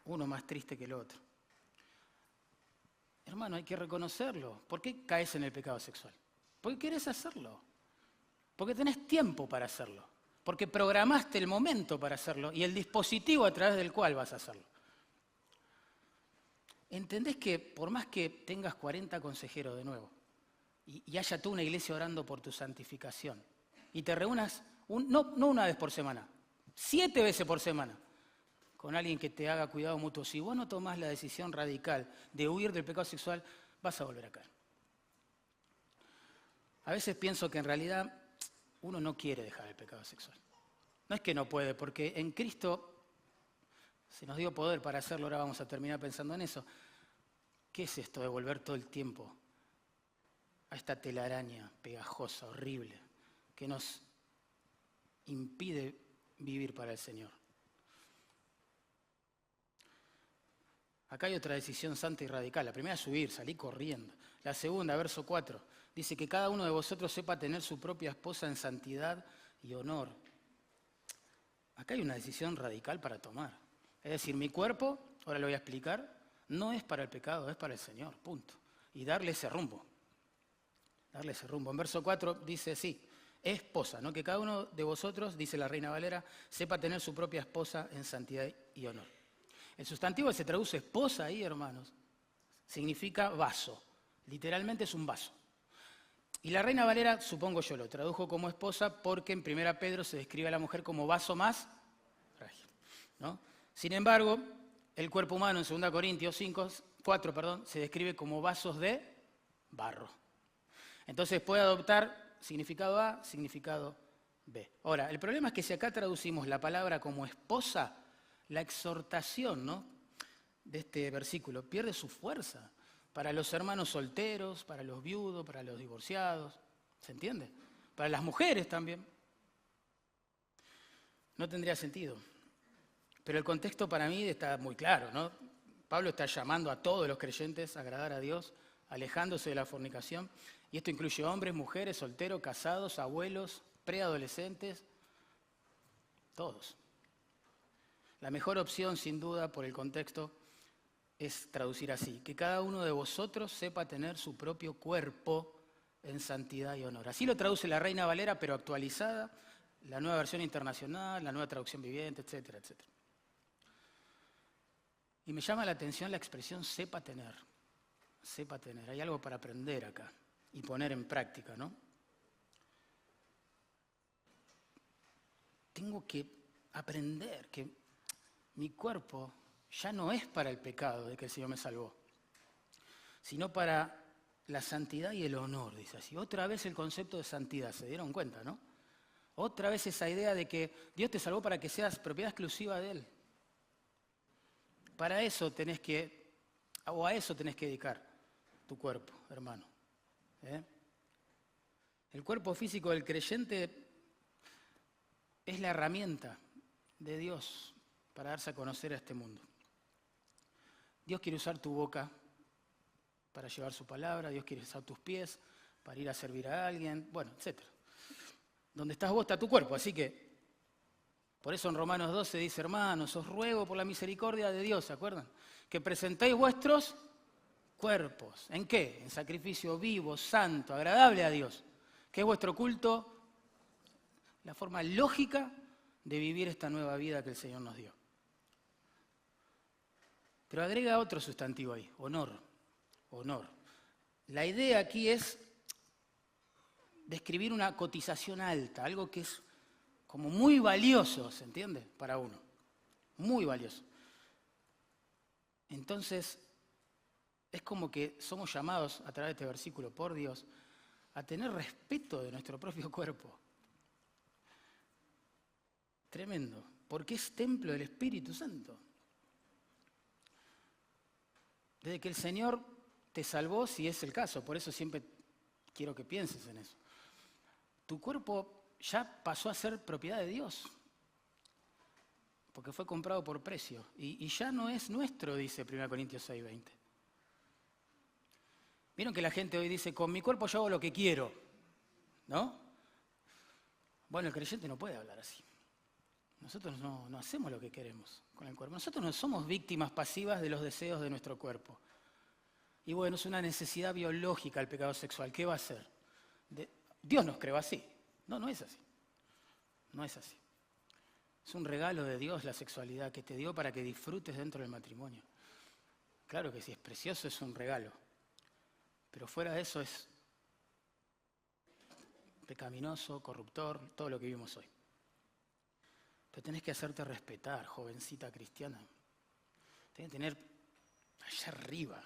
Uno más triste que el otro. Hermano, hay que reconocerlo. ¿Por qué caes en el pecado sexual? Porque querés hacerlo. Porque tenés tiempo para hacerlo. Porque programaste el momento para hacerlo y el dispositivo a través del cual vas a hacerlo. ¿Entendés que por más que tengas 40 consejeros de nuevo y haya toda una iglesia orando por tu santificación y te reúnas, no una vez por semana, 7 veces por semana, con alguien que te haga cuidado mutuo, si vos no tomás la decisión radical de huir del pecado sexual, vas a volver a caer. A veces pienso que en realidad uno no quiere dejar el pecado sexual. No es que no puede, porque en Cristo se nos dio poder para hacerlo, ahora vamos a terminar pensando en eso. ¿Qué es esto de volver todo el tiempo a esta telaraña pegajosa, horrible, que nos impide vivir para el Señor? Acá hay otra decisión santa y radical. La primera es huir, salir corriendo. La segunda, verso 4, dice que cada uno de vosotros sepa tener su propia esposa en santidad y honor. Acá hay una decisión radical para tomar. Es decir, mi cuerpo, ahora lo voy a explicar, no es para el pecado, es para el Señor, punto. Y darle ese rumbo. Darle ese rumbo. En verso 4 dice así, esposa, ¿no? Que cada uno de vosotros, dice la Reina Valera, sepa tener su propia esposa en santidad y honor. El sustantivo que se traduce esposa ahí, hermanos, significa vaso. Literalmente es un vaso. Y la Reina Valera, supongo yo, lo tradujo como esposa porque en 1 Pedro se describe a la mujer como vaso más frágil, ¿no? Sin embargo, el cuerpo humano en 2 Corintios 4, se describe como vasos de barro. Entonces puede adoptar significado A, significado B. Ahora, el problema es que si acá traducimos la palabra como esposa, la exhortación, ¿no?, de este versículo pierde su fuerza para los hermanos solteros, para los viudos, para los divorciados. ¿Se entiende? Para las mujeres también. No tendría sentido. Pero el contexto para mí está muy claro, ¿no? Pablo está llamando a todos los creyentes a agradar a Dios, alejándose de la fornicación. Y esto incluye hombres, mujeres, solteros, casados, abuelos, preadolescentes, todos. La mejor opción, sin duda, por el contexto, es traducir así, que cada uno de vosotros sepa tener su propio cuerpo en santidad y honor. Así lo traduce la Reina Valera, pero actualizada, la Nueva Versión Internacional, la Nueva Traducción Viviente, etcétera, etcétera. Y me llama la atención la expresión sepa tener. Sepa tener. Hay algo para aprender acá y poner en práctica, ¿no? Tengo que aprender que mi cuerpo ya no es para el pecado de que el Señor me salvó, sino para la santidad y el honor, dice así. Otra vez el concepto de santidad, ¿se dieron cuenta, no? Otra vez esa idea de que Dios te salvó para que seas propiedad exclusiva de Él. Para eso tenés que, o a eso tenés que dedicar tu cuerpo, hermano. El cuerpo físico del creyente es la herramienta de Dios para darse a conocer a este mundo. Dios quiere usar tu boca para llevar su palabra, Dios quiere usar tus pies para ir a servir a alguien, bueno, etc. Donde estás vos está tu cuerpo, así que por eso en Romanos 12 dice, hermanos, os ruego por la misericordia de Dios, ¿se acuerdan? Que presentéis vuestros cuerpos. ¿En qué? En sacrificio vivo, santo, agradable a Dios. ¿Qué es vuestro culto? La forma lógica de vivir esta nueva vida que el Señor nos dio. Pero agrega otro sustantivo ahí, honor. Honor. La idea aquí es describir una cotización alta, algo que es como muy valioso, ¿se entiende? Para uno. Muy valioso. Entonces, es como que somos llamados a través de este versículo por Dios a tener respeto de nuestro propio cuerpo. Tremendo, porque es templo del Espíritu Santo. Desde que el Señor te salvó, si es el caso, por eso siempre quiero que pienses en eso. Tu cuerpo ya pasó a ser propiedad de Dios, porque fue comprado por precio, y ya no es nuestro, dice 1 Corintios 6:20. Vieron que la gente hoy dice, con mi cuerpo yo hago lo que quiero, ¿no? Bueno, el creyente no puede hablar así. Nosotros no hacemos lo que queremos con el cuerpo. Nosotros no somos víctimas pasivas de los deseos de nuestro cuerpo. Y bueno, es una necesidad biológica el pecado sexual. ¿Qué va a hacer? Dios nos creó así. No es así. No es así. Es un regalo de Dios la sexualidad que te dio para que disfrutes dentro del matrimonio. Claro que sí, es precioso, es un regalo. Pero fuera de eso es pecaminoso, corruptor, todo lo que vivimos hoy. Pero tenés que hacerte respetar, jovencita cristiana. Tenés que tener allá arriba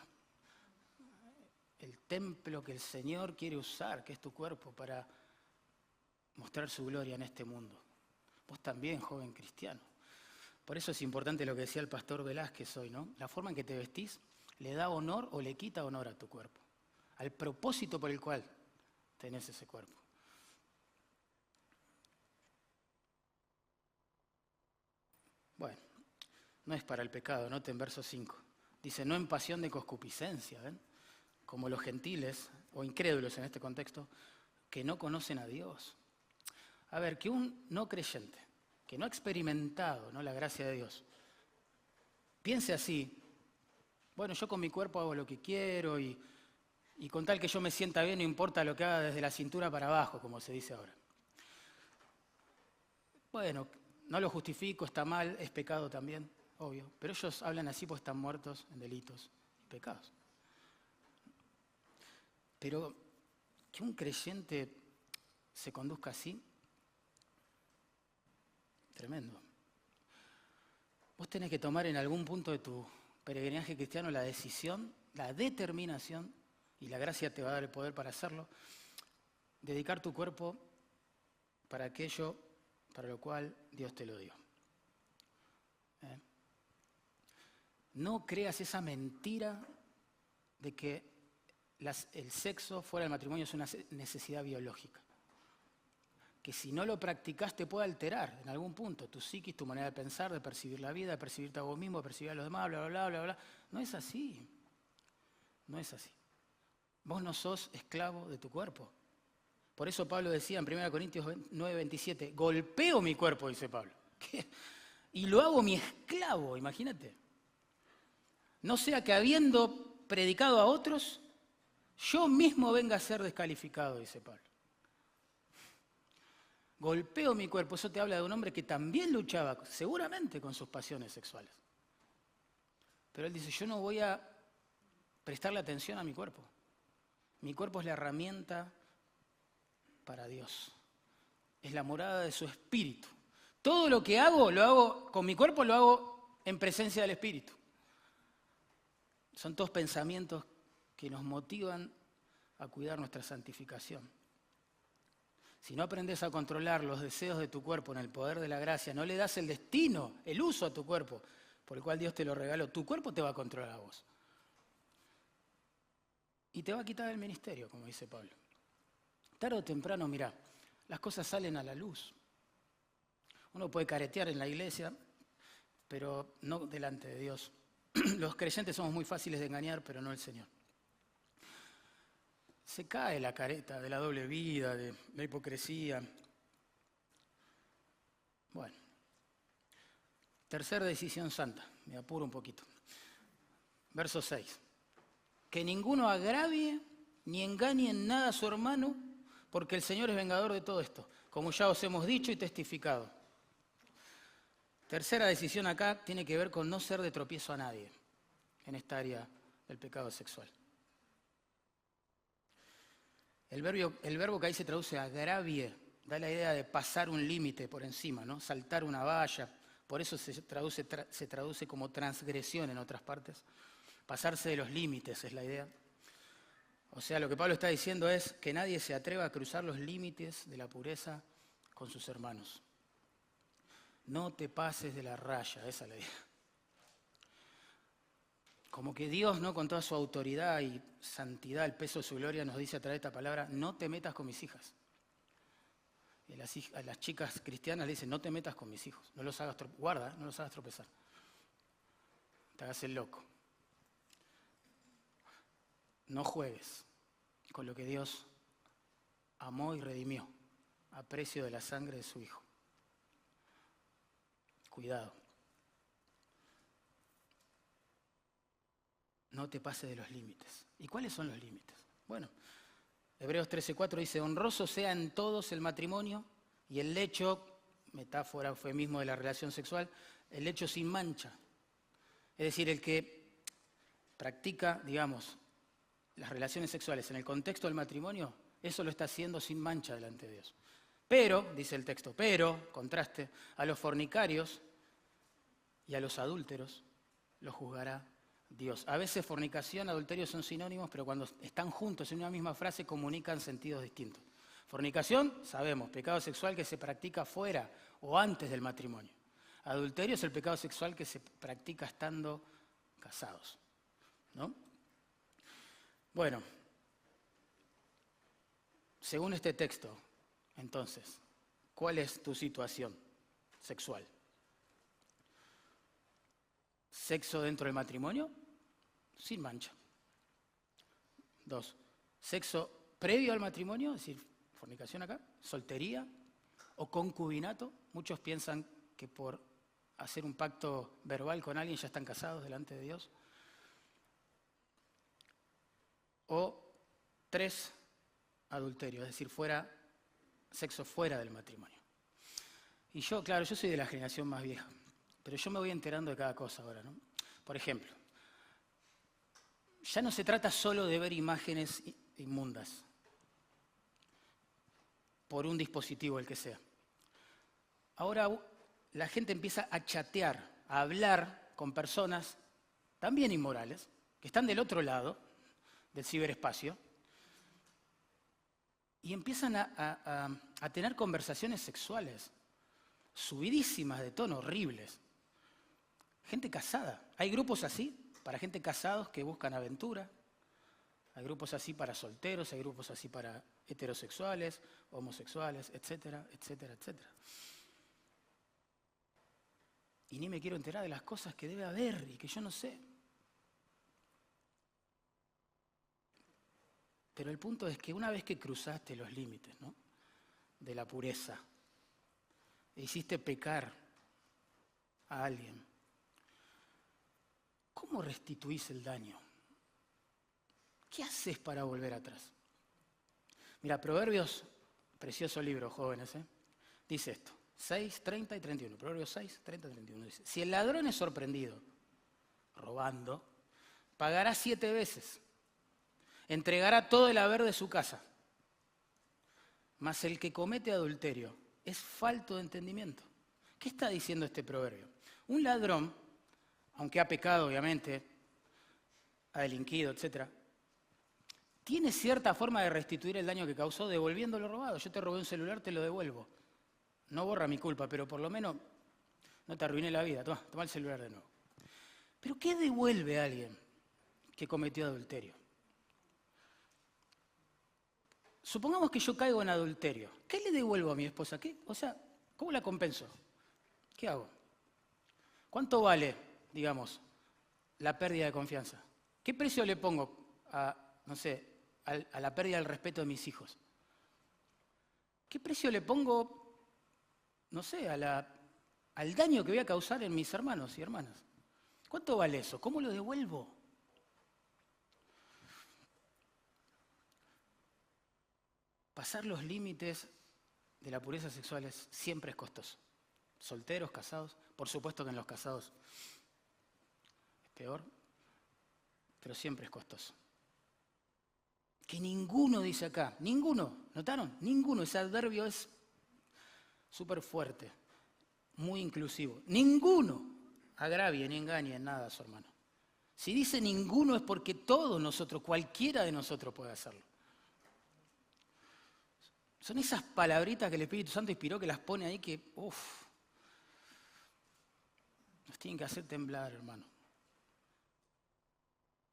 el templo que el Señor quiere usar, que es tu cuerpo, para mostrar su gloria en este mundo. Vos también, joven cristiano. Por eso es importante lo que decía el pastor Velázquez hoy, ¿no? La forma en que te vestís le da honor o le quita honor a tu cuerpo, al propósito por el cual tenés ese cuerpo. Bueno, no es para el pecado, noten verso 5. Dice, no en pasión de concupiscencia, ¿ven? Como los gentiles, o incrédulos en este contexto, que no conocen a Dios. A ver, que un no creyente, que no ha experimentado, ¿no?, la gracia de Dios, piense así, bueno, yo con mi cuerpo hago lo que quiero y con tal que yo me sienta bien, no importa lo que haga desde la cintura para abajo, como se dice ahora. Bueno, no lo justifico, está mal, es pecado también, obvio. Pero ellos hablan así porque están muertos en delitos y pecados. Pero que un creyente se conduzca así, tremendo. Vos tenés que tomar en algún punto de tu peregrinaje cristiano la decisión, la determinación, y la gracia te va a dar el poder para hacerlo, dedicar tu cuerpo para aquello para lo cual Dios te lo dio. No creas esa mentira de que el sexo fuera del matrimonio es una necesidad biológica. Que si no lo practicás te puede alterar en algún punto tu psiquis, tu manera de pensar, de percibir la vida, de percibirte a vos mismo, de percibir a los demás, bla, bla, bla, bla, bla. No es así. No es así. Vos no sos esclavo de tu cuerpo. Por eso Pablo decía en 1 Corintios 9:27, golpeo mi cuerpo, dice Pablo. ¿Qué? Y lo hago mi esclavo, imagínate. No sea que habiendo predicado a otros, yo mismo venga a ser descalificado, dice Pablo. Golpeo mi cuerpo, eso te habla de un hombre que también luchaba seguramente con sus pasiones sexuales. Pero él dice, yo no voy a prestarle atención a mi cuerpo. Mi cuerpo es la herramienta para Dios. Es la morada de su espíritu. Todo lo que hago, lo hago con mi cuerpo, lo hago en presencia del espíritu. Son todos pensamientos que nos motivan a cuidar nuestra santificación. Si no aprendes a controlar los deseos de tu cuerpo en el poder de la gracia, no le das el destino, el uso a tu cuerpo, por el cual Dios te lo regaló, tu cuerpo te va a controlar a vos. Y te va a quitar el ministerio, como dice Pablo. Tarde o temprano, mirá, las cosas salen a la luz. Uno puede caretear en la iglesia, pero no delante de Dios. Los creyentes somos muy fáciles de engañar, pero no el Señor. Se cae la careta de la doble vida, de la hipocresía. Bueno, tercera decisión santa, me apuro un poquito. Verso 6. Que ninguno agravie ni engañe en nada a su hermano, porque el Señor es vengador de todo esto, como ya os hemos dicho y testificado. Tercera decisión acá tiene que ver con no ser de tropiezo a nadie en esta área del pecado sexual. El verbo que ahí se traduce agravie da la idea de pasar un límite por encima, ¿no? Saltar una valla. Por eso se traduce como transgresión en otras partes. Pasarse de los límites es la idea. O sea, lo que Pablo está diciendo es que nadie se atreva a cruzar los límites de la pureza con sus hermanos. No te pases de la raya, esa es la idea. Como que Dios, ¿no?, con toda su autoridad y santidad, el peso de su gloria, nos dice a través de esta palabra, no te metas con mis hijas. Y a las chicas cristianas le dicen, no te metas con mis hijos, no los hagas guarda, no los hagas tropezar. Te hagas el loco. No juegues con lo que Dios amó y redimió a precio de la sangre de su Hijo. Cuidado. No te pases de los límites. ¿Y cuáles son los límites? Bueno, Hebreos 13:4 dice, honroso sea en todos el matrimonio y el lecho, metáfora, eufemismo de la relación sexual, el lecho sin mancha. Es decir, el que practica, digamos, las relaciones sexuales en el contexto del matrimonio, eso lo está haciendo sin mancha delante de Dios. Pero, dice el texto, pero, contraste, a los fornicarios y a los adúlteros los juzgará Dios. A veces fornicación y adulterio son sinónimos, pero cuando están juntos en una misma frase comunican sentidos distintos. Fornicación, sabemos, pecado sexual que se practica fuera o antes del matrimonio. Adulterio es el pecado sexual que se practica estando casados, ¿no? Bueno, según este texto, entonces, ¿cuál es tu situación sexual? ¿Sexo dentro del matrimonio? Sin mancha. 2. ¿Sexo previo al matrimonio? Es decir, fornicación acá. ¿Soltería? ¿O concubinato? Muchos piensan que por hacer un pacto verbal con alguien ya están casados delante de Dios. O 3. Adulterio, es decir, sexo fuera del matrimonio. Y yo, claro, yo soy de la generación más vieja, pero yo me voy enterando de cada cosa ahora, ¿no? Por ejemplo, ya no se trata solo de ver imágenes inmundas por un dispositivo, el que sea. Ahora la gente empieza a chatear, a hablar con personas también inmorales, que están del otro lado del ciberespacio, y empiezan a tener conversaciones sexuales subidísimas de tono, horribles. Gente casada. Hay grupos así para gente casados que buscan aventura. Hay grupos así para solteros, hay grupos así para heterosexuales, homosexuales, etcétera, etcétera, etcétera. Y ni me quiero enterar de las cosas que debe haber y que yo no sé. Pero el punto es que una vez que cruzaste los límites, ¿no?, de la pureza, e hiciste pecar a alguien, ¿cómo restituís el daño? ¿Qué haces para volver atrás? Mira, Proverbios, precioso libro, jóvenes, dice esto, 6, 30 y 31. Proverbios 6, 30 y 31. Dice, si el ladrón es sorprendido robando, pagará 7 veces, entregará todo el haber de su casa. Mas el que comete adulterio es falto de entendimiento. ¿Qué está diciendo este proverbio? Un ladrón, aunque ha pecado obviamente, ha delinquido, etc., tiene cierta forma de restituir el daño que causó devolviendo lo robado. Yo te robé un celular, te lo devuelvo. No borra mi culpa, pero por lo menos no te arruiné la vida. Toma el celular de nuevo. ¿Pero qué devuelve a alguien que cometió adulterio? Supongamos que yo caigo en adulterio. ¿Qué le devuelvo a mi esposa? ¿Cómo la compenso? ¿Qué hago? ¿Cuánto vale, digamos, la pérdida de confianza? ¿Qué precio le pongo a la pérdida del respeto de mis hijos? ¿Qué precio le pongo, al daño que voy a causar en mis hermanos y hermanas? ¿Cuánto vale eso? ¿Cómo lo devuelvo? Pasar los límites de la pureza sexual siempre es costoso. Solteros, casados, por supuesto que en los casados es peor, pero siempre es costoso. Que ninguno, dice acá, ninguno, ¿notaron? Ninguno, ese adverbio es súper fuerte, muy inclusivo. Ninguno agravie ni engañe en nada a su hermano. Si dice ninguno es porque todos nosotros, cualquiera de nosotros puede hacerlo. Son esas palabritas que el Espíritu Santo inspiró, que las pone ahí que, nos tienen que hacer temblar, hermano.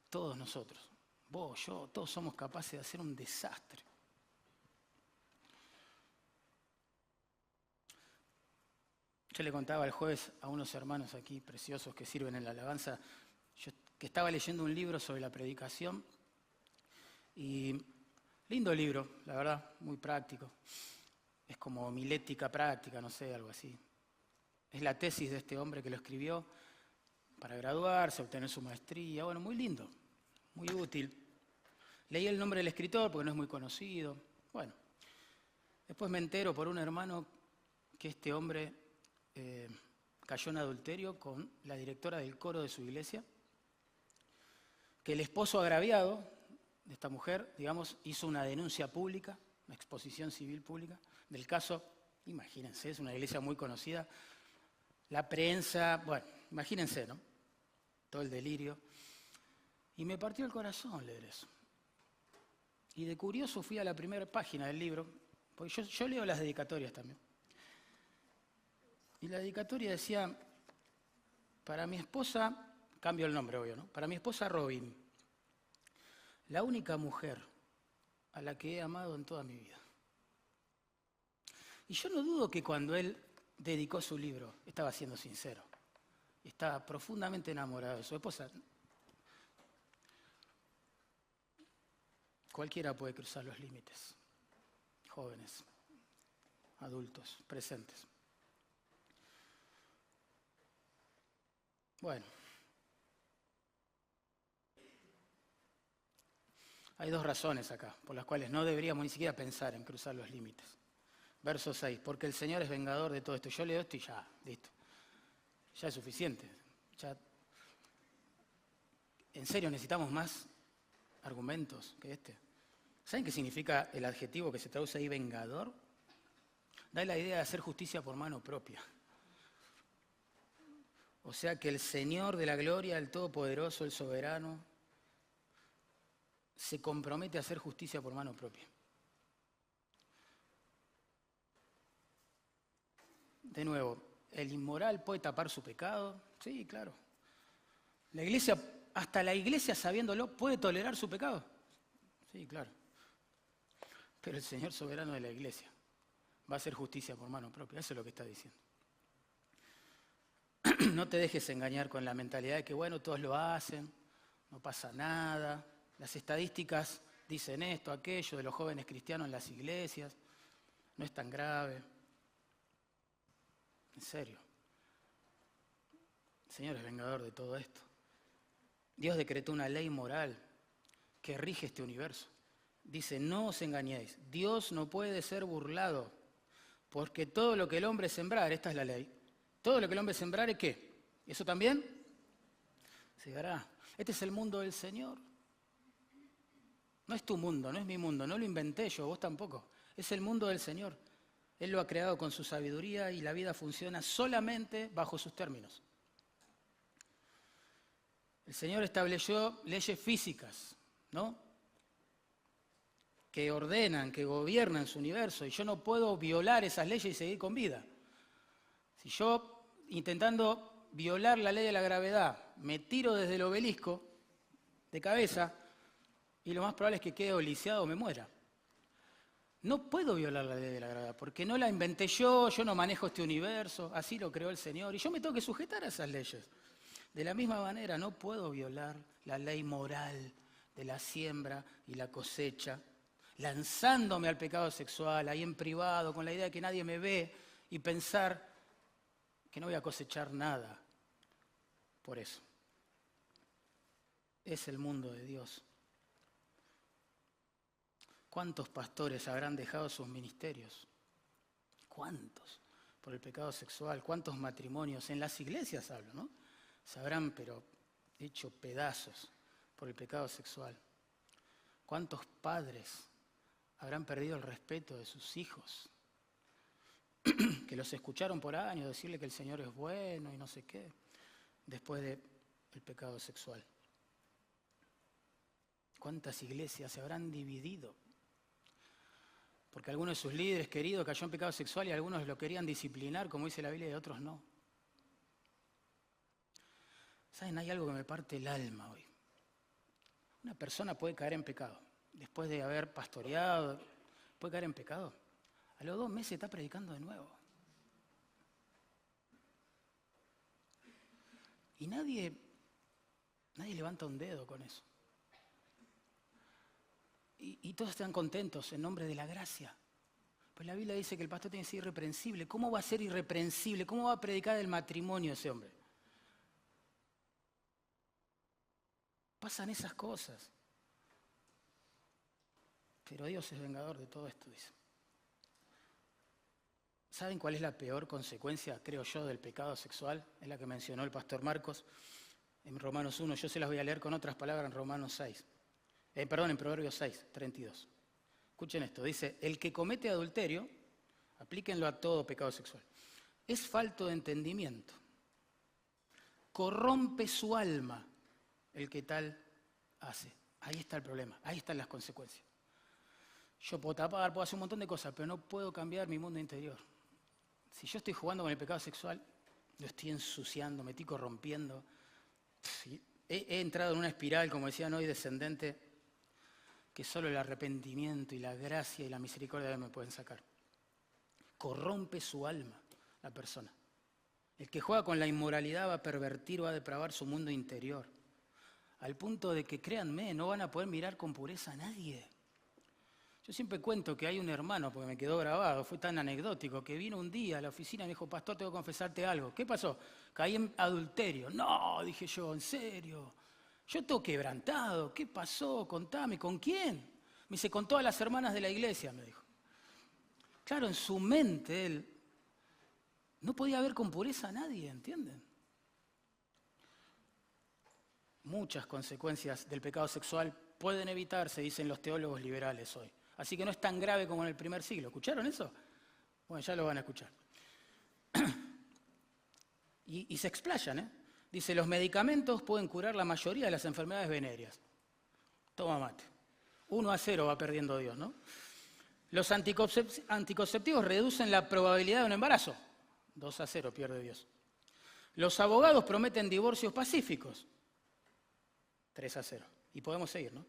Todos nosotros, vos, yo, todos somos capaces de hacer un desastre. Yo le contaba el jueves a unos hermanos aquí preciosos que sirven en la alabanza, que estaba leyendo un libro sobre la predicación y lindo libro, la verdad, muy práctico. Es como homilética práctica, algo así. Es la tesis de este hombre que lo escribió para graduarse, obtener su maestría. Bueno, muy lindo, muy útil. Leí el nombre del escritor porque no es muy conocido. Bueno, después me entero por un hermano que este hombre cayó en adulterio con la directora del coro de su iglesia, que el esposo agraviado de esta mujer, hizo una denuncia pública, una exposición civil pública del caso. Imagínense, es una iglesia muy conocida. La prensa, bueno, imagínense, ¿no? Todo el delirio. Y me partió el corazón leer eso. Y de curioso fui a la primera página del libro, porque yo leo las dedicatorias también. Y la dedicatoria decía, para mi esposa, cambio el nombre, obvio, ¿no? Para mi esposa Robin, la única mujer a la que he amado en toda mi vida. Y yo no dudo que cuando él dedicó su libro, estaba siendo sincero. Estaba profundamente enamorado de su esposa. Cualquiera puede cruzar los límites. Jóvenes, adultos, presentes. Bueno. Hay 2 razones acá, por las cuales no deberíamos ni siquiera pensar en cruzar los límites. Verso 6, porque el Señor es vengador de todo esto. Yo leo esto y ya, listo. Ya es suficiente. ¿En serio necesitamos más argumentos que este? ¿Saben qué significa el adjetivo que se traduce ahí, vengador? Da la idea de hacer justicia por mano propia. O sea que el Señor de la gloria, el Todopoderoso, el Soberano, se compromete a hacer justicia por mano propia. De nuevo, ¿el inmoral puede tapar su pecado? Sí, claro. La iglesia, hasta la iglesia sabiéndolo, ¿puede tolerar su pecado? Sí, claro. Pero el Señor soberano de la iglesia va a hacer justicia por mano propia. Eso es lo que está diciendo. No te dejes engañar con la mentalidad de que, bueno, todos lo hacen, no pasa nada. Las estadísticas dicen esto, aquello, de los jóvenes cristianos en las iglesias. No es tan grave. En serio. El Señor es vengador de todo esto. Dios decretó una ley moral que rige este universo. Dice, no os engañéis, Dios no puede ser burlado, porque todo lo que el hombre sembrare, esta es la ley, todo lo que el hombre sembrare, ¿qué? ¿Eso también? Segará. Este es el mundo del Señor. No es tu mundo, no es mi mundo, no lo inventé yo, vos tampoco. Es el mundo del Señor. Él lo ha creado con su sabiduría y la vida funciona solamente bajo sus términos. El Señor estableció leyes físicas, ¿no? Que ordenan, que gobiernan su universo, y yo no puedo violar esas leyes y seguir con vida. Si yo, intentando violar la ley de la gravedad, me tiro desde el obelisco de cabeza, y lo más probable es que quede lisiado o me muera. No puedo violar la ley de la gravedad, porque no la inventé yo no manejo este universo, así lo creó el Señor, y yo me tengo que sujetar a esas leyes. De la misma manera, no puedo violar la ley moral de la siembra y la cosecha, lanzándome al pecado sexual, ahí en privado, con la idea de que nadie me ve, y pensar que no voy a cosechar nada por eso. Es el mundo de Dios. ¿Cuántos pastores habrán dejado sus ministerios? ¿Cuántos? Por el pecado sexual. ¿Cuántos matrimonios? En las iglesias hablo, ¿no? Se habrán, pero, hecho pedazos por el pecado sexual. ¿Cuántos padres habrán perdido el respeto de sus hijos? Que los escucharon por años decirle que el Señor es bueno y no sé qué, después del pecado sexual. ¿Cuántas iglesias se habrán dividido? Porque alguno de sus líderes queridos cayó en pecado sexual y algunos lo querían disciplinar, como dice la Biblia, y otros no. ¿Saben? Hay algo que me parte el alma hoy. Una persona puede caer en pecado. Después de haber pastoreado, puede caer en pecado. A los 2 meses está predicando de nuevo. Y nadie levanta un dedo con eso. Y todos están contentos en nombre de la gracia. Pues la Biblia dice que el pastor tiene que ser irreprensible. ¿Cómo va a ser irreprensible? ¿Cómo va a predicar el matrimonio ese hombre? Pasan esas cosas. Pero Dios es vengador de todo esto, dice. ¿Saben cuál es la peor consecuencia, creo yo, del pecado sexual? Es la que mencionó el pastor Marcos en Romanos 1. Yo se las voy a leer con otras palabras en Romanos 6. En Proverbios 6, 32. Escuchen esto, dice, el que comete adulterio, aplíquenlo a todo pecado sexual, es falto de entendimiento. Corrompe su alma el que tal hace. Ahí está el problema, ahí están las consecuencias. Yo puedo tapar, puedo hacer un montón de cosas, pero no puedo cambiar mi mundo interior. Si yo estoy jugando con el pecado sexual, lo estoy ensuciando, me estoy corrompiendo. He entrado en una espiral, como decían hoy, descendente, que solo el arrepentimiento y la gracia y la misericordia de Dios me pueden sacar. Corrompe su alma la persona. El que juega con la inmoralidad va a pervertir, va a depravar su mundo interior. Al punto de que, créanme, no van a poder mirar con pureza a nadie. Yo siempre cuento que hay un hermano, porque me quedó grabado, fue tan anecdótico, que vino un día a la oficina y me dijo, pastor, tengo que confesarte algo. ¿Qué pasó? Caí en adulterio. No, dije yo, ¿en serio? Yo estoy quebrantado. ¿Qué pasó? Contame, ¿con quién? Me dice, con todas las hermanas de la iglesia, me dijo. Claro, en su mente él no podía ver con pureza a nadie, ¿entienden? Muchas consecuencias del pecado sexual pueden evitarse, dicen los teólogos liberales hoy. Así que no es tan grave como en el primer siglo. ¿Escucharon eso? Bueno, ya lo van a escuchar. Y se explayan, ¿eh? Dice, los medicamentos pueden curar la mayoría de las enfermedades venéreas. Toma mate. 1-0 va perdiendo Dios, ¿no? Los anticonceptivos reducen la probabilidad de un embarazo. 2-0 pierde Dios. Los abogados prometen divorcios pacíficos. 3-0. Y podemos seguir, ¿no?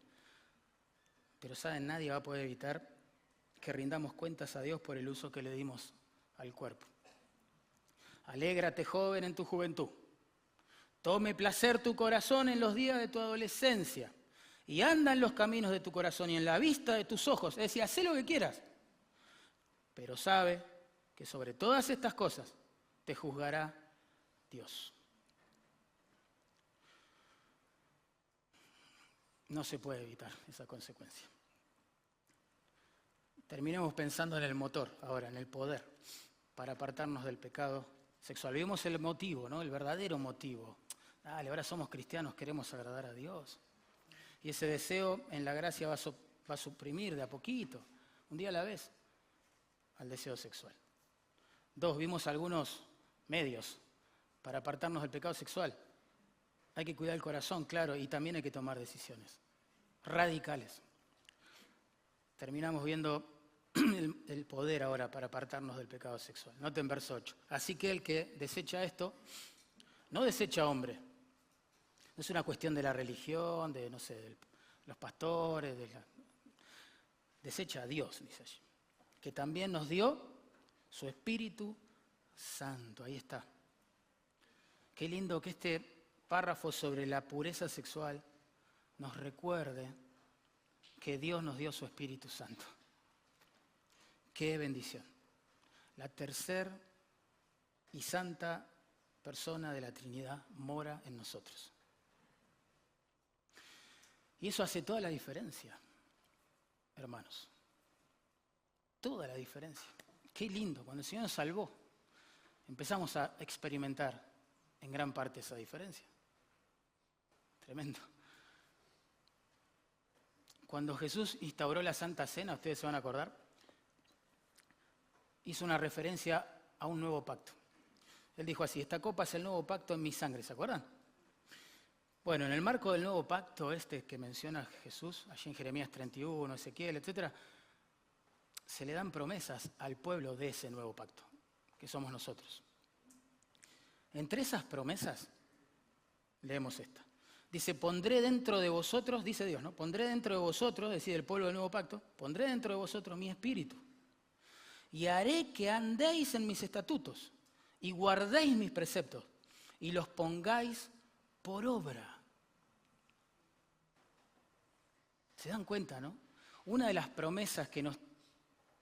Pero saben, nadie va a poder evitar que rindamos cuentas a Dios por el uso que le dimos al cuerpo. Alégrate, joven, en tu juventud. Tome placer tu corazón en los días de tu adolescencia. Y anda en los caminos de tu corazón y en la vista de tus ojos. Es decir, haz lo que quieras. Pero sabe que sobre todas estas cosas te juzgará Dios. No se puede evitar esa consecuencia. Terminemos pensando en el motor, ahora, en el poder, para apartarnos del pecado sexual. Vimos el motivo, ¿no? El verdadero motivo. Dale, ahora somos cristianos, queremos agradar a Dios. Y ese deseo en la gracia va a suprimir de a poquito, un día a la vez, al deseo sexual. 2, vimos algunos medios para apartarnos del pecado sexual. Hay que cuidar el corazón, claro, y también hay que tomar decisiones radicales. Terminamos viendo el poder ahora para apartarnos del pecado sexual. Noten verso 8. Así que el que desecha esto, no desecha hombre. No es una cuestión de la religión, de, no sé, de los pastores, desecha a Dios, dice allí. Que también nos dio su Espíritu Santo. Ahí está. Qué lindo que este párrafo sobre la pureza sexual nos recuerde que Dios nos dio su Espíritu Santo. Qué bendición. La tercera y santa persona de la Trinidad mora en nosotros. Y eso hace toda la diferencia, hermanos. Toda la diferencia. Qué lindo, cuando el Señor nos salvó, empezamos a experimentar en gran parte esa diferencia. Tremendo. Cuando Jesús instauró la Santa Cena, ustedes se van a acordar, hizo una referencia a un nuevo pacto. Él dijo así: esta copa es el nuevo pacto en mi sangre, ¿se acuerdan? Bueno, en el marco del nuevo pacto que menciona Jesús, allí en Jeremías 31, Ezequiel, etc., se le dan promesas al pueblo de ese nuevo pacto, que somos nosotros. Entre esas promesas, leemos esta. Dice, pondré dentro de vosotros, dice Dios, ¿no? Pondré dentro de vosotros, es decir, el pueblo del nuevo pacto, pondré dentro de vosotros mi espíritu y haré que andéis en mis estatutos y guardéis mis preceptos y los pongáis por obra. ¿Se dan cuenta, no? Una de las promesas que nos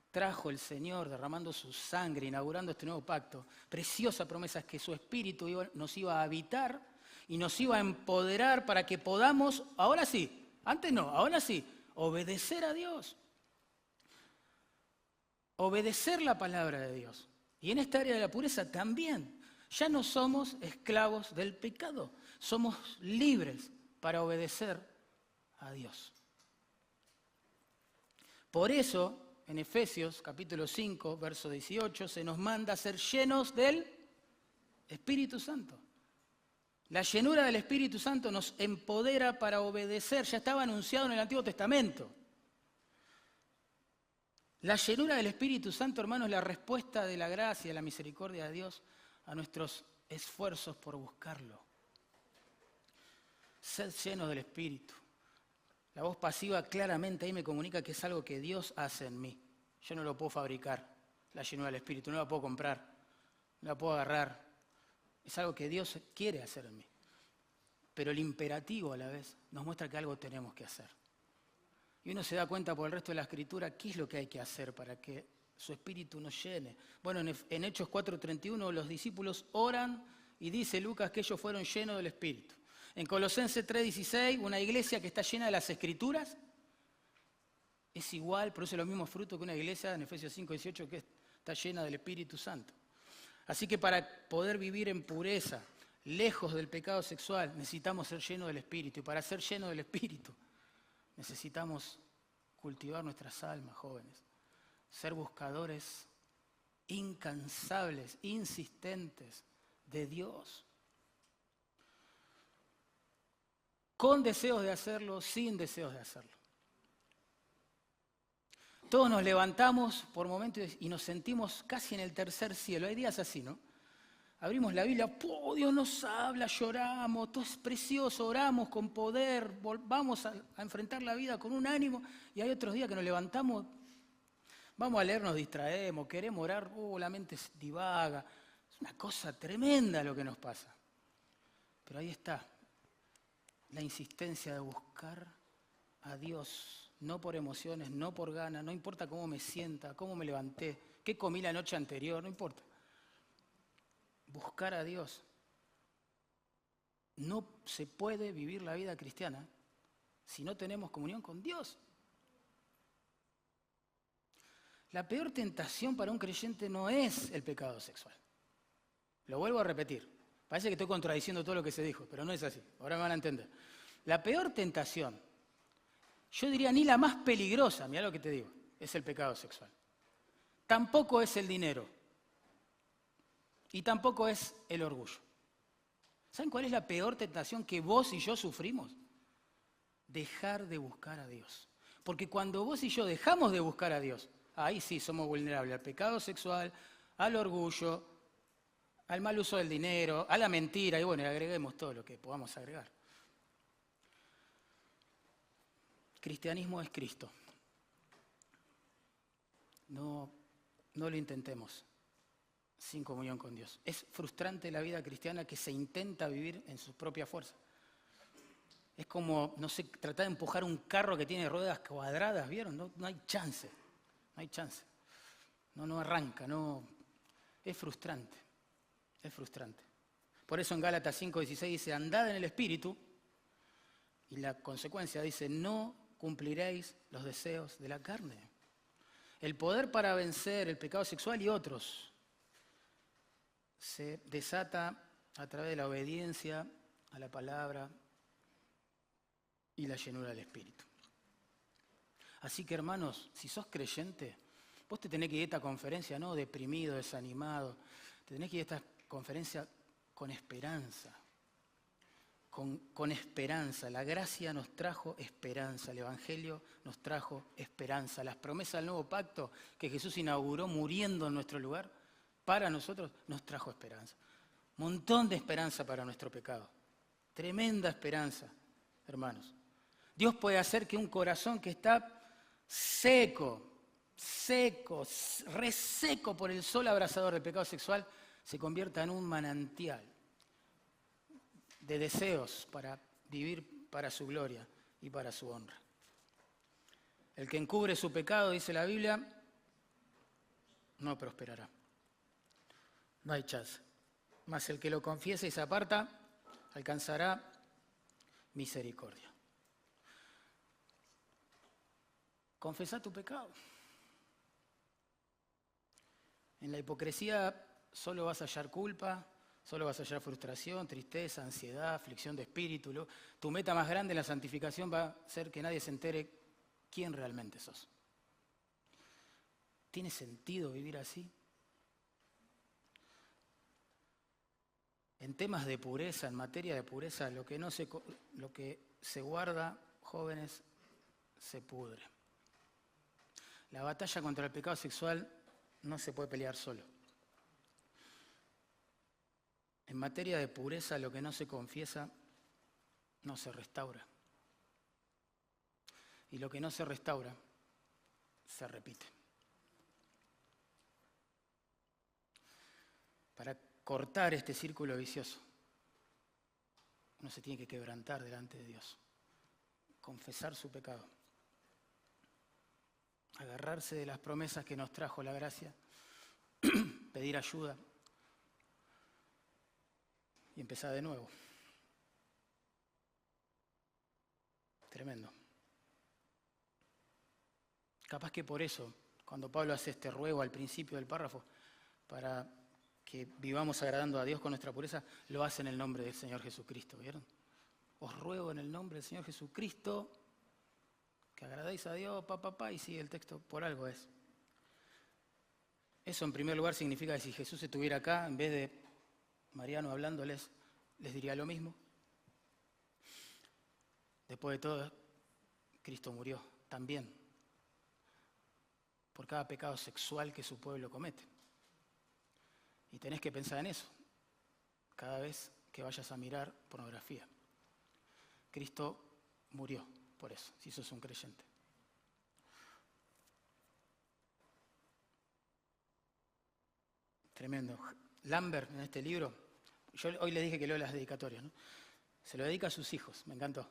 trajo el Señor derramando su sangre, inaugurando este nuevo pacto, preciosa promesa, es que su Espíritu nos iba a habitar y nos iba a empoderar para que podamos, ahora sí, antes no, ahora sí, obedecer a Dios. Obedecer la palabra de Dios. Y en esta área de la pureza también. Ya no somos esclavos del pecado, somos libres para obedecer a Dios. Por eso, en Efesios capítulo 5, verso 18, se nos manda a ser llenos del Espíritu Santo. La llenura del Espíritu Santo nos empodera para obedecer. Ya estaba anunciado en el Antiguo Testamento. La llenura del Espíritu Santo, hermanos, es la respuesta de la gracia y de la misericordia de Dios a nuestros esfuerzos por buscarlo. Sed llenos del Espíritu. La voz pasiva claramente ahí me comunica que es algo que Dios hace en mí. Yo no lo puedo fabricar, la llenura del Espíritu, no la puedo comprar, no la puedo agarrar. Es algo que Dios quiere hacer en mí. Pero el imperativo a la vez nos muestra que algo tenemos que hacer. Y uno se da cuenta por el resto de la Escritura qué es lo que hay que hacer para que su Espíritu nos llene. Bueno, en Hechos 4:31 los discípulos oran y dice Lucas que ellos fueron llenos del Espíritu. En Colosenses 3:16, una iglesia que está llena de las Escrituras es igual, produce los mismos frutos que una iglesia en Efesios 5:18 que está llena del Espíritu Santo. Así que para poder vivir en pureza, lejos del pecado sexual, necesitamos ser llenos del Espíritu. Y para ser llenos del Espíritu, necesitamos cultivar nuestras almas, jóvenes. Ser buscadores incansables, insistentes de Dios. Con deseos de hacerlo, sin deseos de hacerlo. Todos nos levantamos por momentos y nos sentimos casi en el tercer cielo. Hay días así, ¿no? Abrimos la Biblia, ¡oh, Dios nos habla! Lloramos, todo es precioso, oramos con poder, vamos a enfrentar la vida con un ánimo. Y hay otros días que nos levantamos, vamos a leer, nos distraemos, queremos orar, la mente divaga. Es una cosa tremenda lo que nos pasa. Pero ahí está la insistencia de buscar a Dios, no por emociones, no por ganas, no importa cómo me sienta, cómo me levanté, qué comí la noche anterior, no importa. Buscar a Dios. No se puede vivir la vida cristiana si no tenemos comunión con Dios. La peor tentación para un creyente no es el pecado sexual. Lo vuelvo a repetir. Parece que estoy contradiciendo todo lo que se dijo, pero no es así. Ahora me van a entender. La peor tentación, yo diría ni la más peligrosa, mirá lo que te digo, es el pecado sexual. Tampoco es el dinero. Y tampoco es el orgullo. ¿Saben cuál es la peor tentación que vos y yo sufrimos? Dejar de buscar a Dios. Porque cuando vos y yo dejamos de buscar a Dios, ahí sí somos vulnerables al pecado sexual, al orgullo, al mal uso del dinero, a la mentira, y bueno, agreguemos todo lo que podamos agregar. Cristianismo es Cristo. No lo intentemos sin comunión con Dios. Es frustrante la vida cristiana que se intenta vivir en su propia fuerza. Es como, no sé, tratar de empujar un carro que tiene ruedas cuadradas, ¿vieron? No hay chance, no hay chance. No arranca, es frustrante, es frustrante. Por eso en Gálatas 5:16 dice, andad en el Espíritu, y la consecuencia dice, no cumpliréis los deseos de la carne. El poder para vencer el pecado sexual y otros se desata a través de la obediencia a la palabra y la llenura del Espíritu. Así que hermanos, si sos creyente, vos te tenés que ir a esta conferencia, no deprimido, desanimado, te tenés que ir a esta conferencia con esperanza. Con esperanza. La gracia nos trajo esperanza, el Evangelio nos trajo esperanza. Las promesas del nuevo pacto que Jesús inauguró muriendo en nuestro lugar, para nosotros nos trajo esperanza. Montón de esperanza para nuestro pecado. Tremenda esperanza, hermanos. Dios puede hacer que un corazón que está seco, reseco por el sol abrasador del pecado sexual, se convierta en un manantial de deseos para vivir para su gloria y para su honra. El que encubre su pecado, dice la Biblia, no prosperará. No hay chance. Mas el que lo confiese y se aparta, alcanzará misericordia. Confesá tu pecado. En la hipocresía solo vas a hallar culpa, solo vas a hallar frustración, tristeza, ansiedad, aflicción de espíritu. Tu meta más grande en la santificación va a ser que nadie se entere quién realmente sos. ¿Tiene sentido vivir así? En temas de pureza, en materia de pureza, lo que se guarda, jóvenes, se pudre. La batalla contra el pecado sexual no se puede pelear solo. En materia de pureza, lo que no se confiesa no se restaura. Y lo que no se restaura, se repite. Para cortar este círculo vicioso, uno se tiene que quebrantar delante de Dios, confesar su pecado, agarrarse de las promesas que nos trajo la gracia, pedir ayuda y empezar de nuevo. Tremendo. Capaz que por eso, cuando Pablo hace este ruego al principio del párrafo, para que vivamos agradando a Dios con nuestra pureza, lo hace en el nombre del Señor Jesucristo, ¿vieron? Os ruego en el nombre del Señor Jesucristo que agradéis a Dios, y sigue el texto, por algo es. Eso en primer lugar significa que si Jesús estuviera acá, en vez de Mariano hablándoles, les diría lo mismo. Después de todo, Cristo murió también por cada pecado sexual que su pueblo comete. Y tenés que pensar en eso cada vez que vayas a mirar pornografía. Cristo murió por eso, si sos un creyente. Tremendo. Lambert, en este libro, yo hoy le dije que leo las dedicatorias, ¿no? Se lo dedica a sus hijos, me encantó.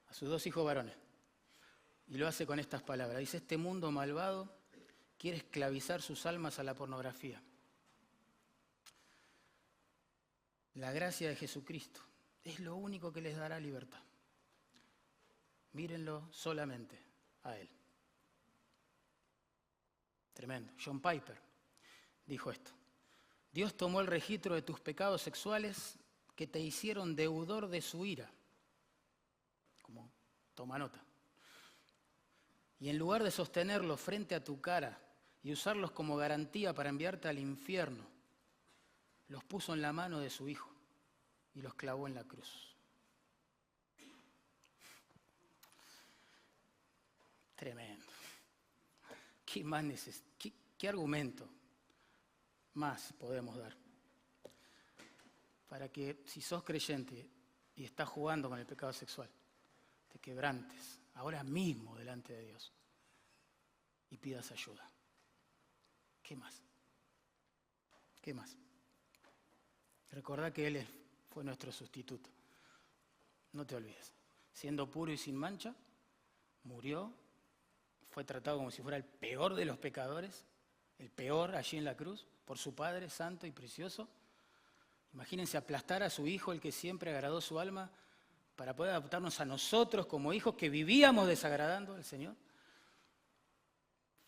A sus 2 hijos varones. Y lo hace con estas palabras. Dice, este mundo malvado quiere esclavizar sus almas a la pornografía. La gracia de Jesucristo es lo único que les dará libertad. Mírenlo solamente a Él. Tremendo. John Piper dijo esto. Dios tomó el registro de tus pecados sexuales que te hicieron deudor de su ira. Como toma nota. Y en lugar de sostenerlos frente a tu cara y usarlos como garantía para enviarte al infierno, los puso en la mano de su Hijo y los clavó en la cruz. Tremendo. ¿Qué más qué argumento más podemos dar para que si sos creyente y estás jugando con el pecado sexual, te quebrantes ahora mismo delante de Dios y pidas ayuda? ¿Qué más? ¿Qué más? Recordá que Él fue nuestro sustituto. No te olvides. Siendo puro y sin mancha, murió, fue tratado como si fuera el peor de los pecadores, el peor allí en la cruz, por su Padre santo y precioso. Imagínense aplastar a su Hijo, el que siempre agradó su alma, para poder adoptarnos a nosotros como hijos que vivíamos desagradando al Señor.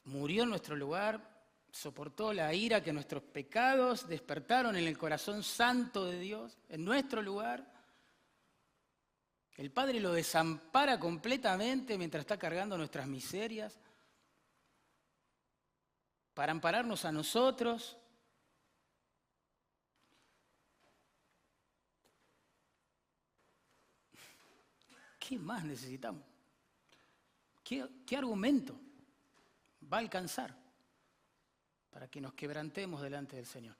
Murió en nuestro lugar, soportó la ira que nuestros pecados despertaron en el corazón santo de Dios, en nuestro lugar. El Padre lo desampara completamente mientras está cargando nuestras miserias para ampararnos a nosotros. ¿Qué más necesitamos? ¿Qué argumento va a alcanzar para que nos quebrantemos delante del Señor?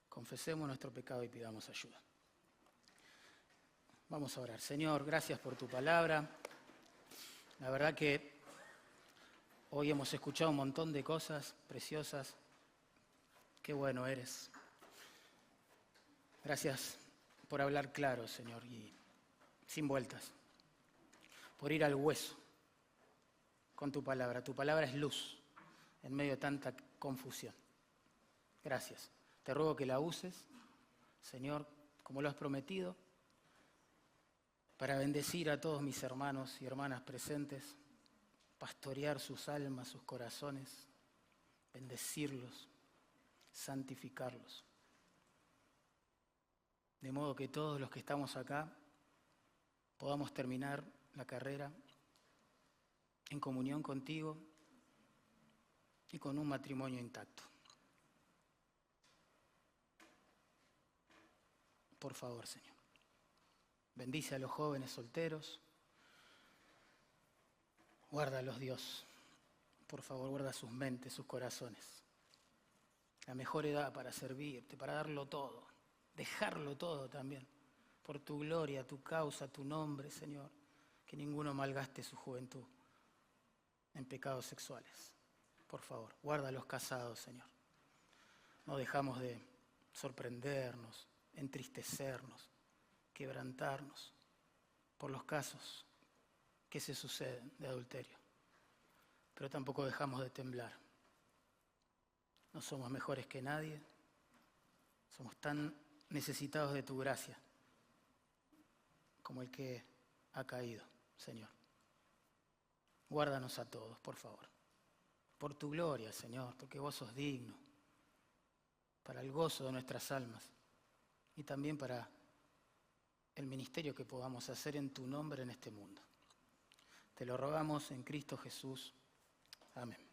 Confesemos nuestro pecado y pidamos ayuda. Vamos a orar. Señor, gracias por tu palabra. La verdad que hoy hemos escuchado un montón de cosas preciosas. Qué bueno eres. Gracias por hablar claro, Señor, y sin vueltas. Por ir al hueso con tu palabra. Tu palabra es luz en medio de tanta confusión. Gracias. Te ruego que la uses, Señor, como lo has prometido, para bendecir a todos mis hermanos y hermanas presentes, pastorear sus almas, sus corazones, bendecirlos, santificarlos. De modo que todos los que estamos acá podamos terminar la carrera en comunión contigo y con un matrimonio intacto. Por favor, Señor. Bendice a los jóvenes solteros. Guárdalos, Dios. Por favor, guarda sus mentes, sus corazones. La mejor edad para servirte, para darlo todo. Dejarlo todo también. Por tu gloria, tu causa, tu nombre, Señor. Que ninguno malgaste su juventud en pecados sexuales. Por favor, guarda a los casados, Señor. No dejamos de sorprendernos, entristecernos, quebrantarnos por los casos que se suceden de adulterio. Pero tampoco dejamos de temblar. No somos mejores que nadie. Somos tan necesitados de tu gracia como el que ha caído, Señor. Guárdanos a todos, por favor. Por tu gloria, Señor, porque vos sos digno. Para el gozo de nuestras almas y también para el ministerio que podamos hacer en tu nombre en este mundo. Te lo rogamos en Cristo Jesús. Amén.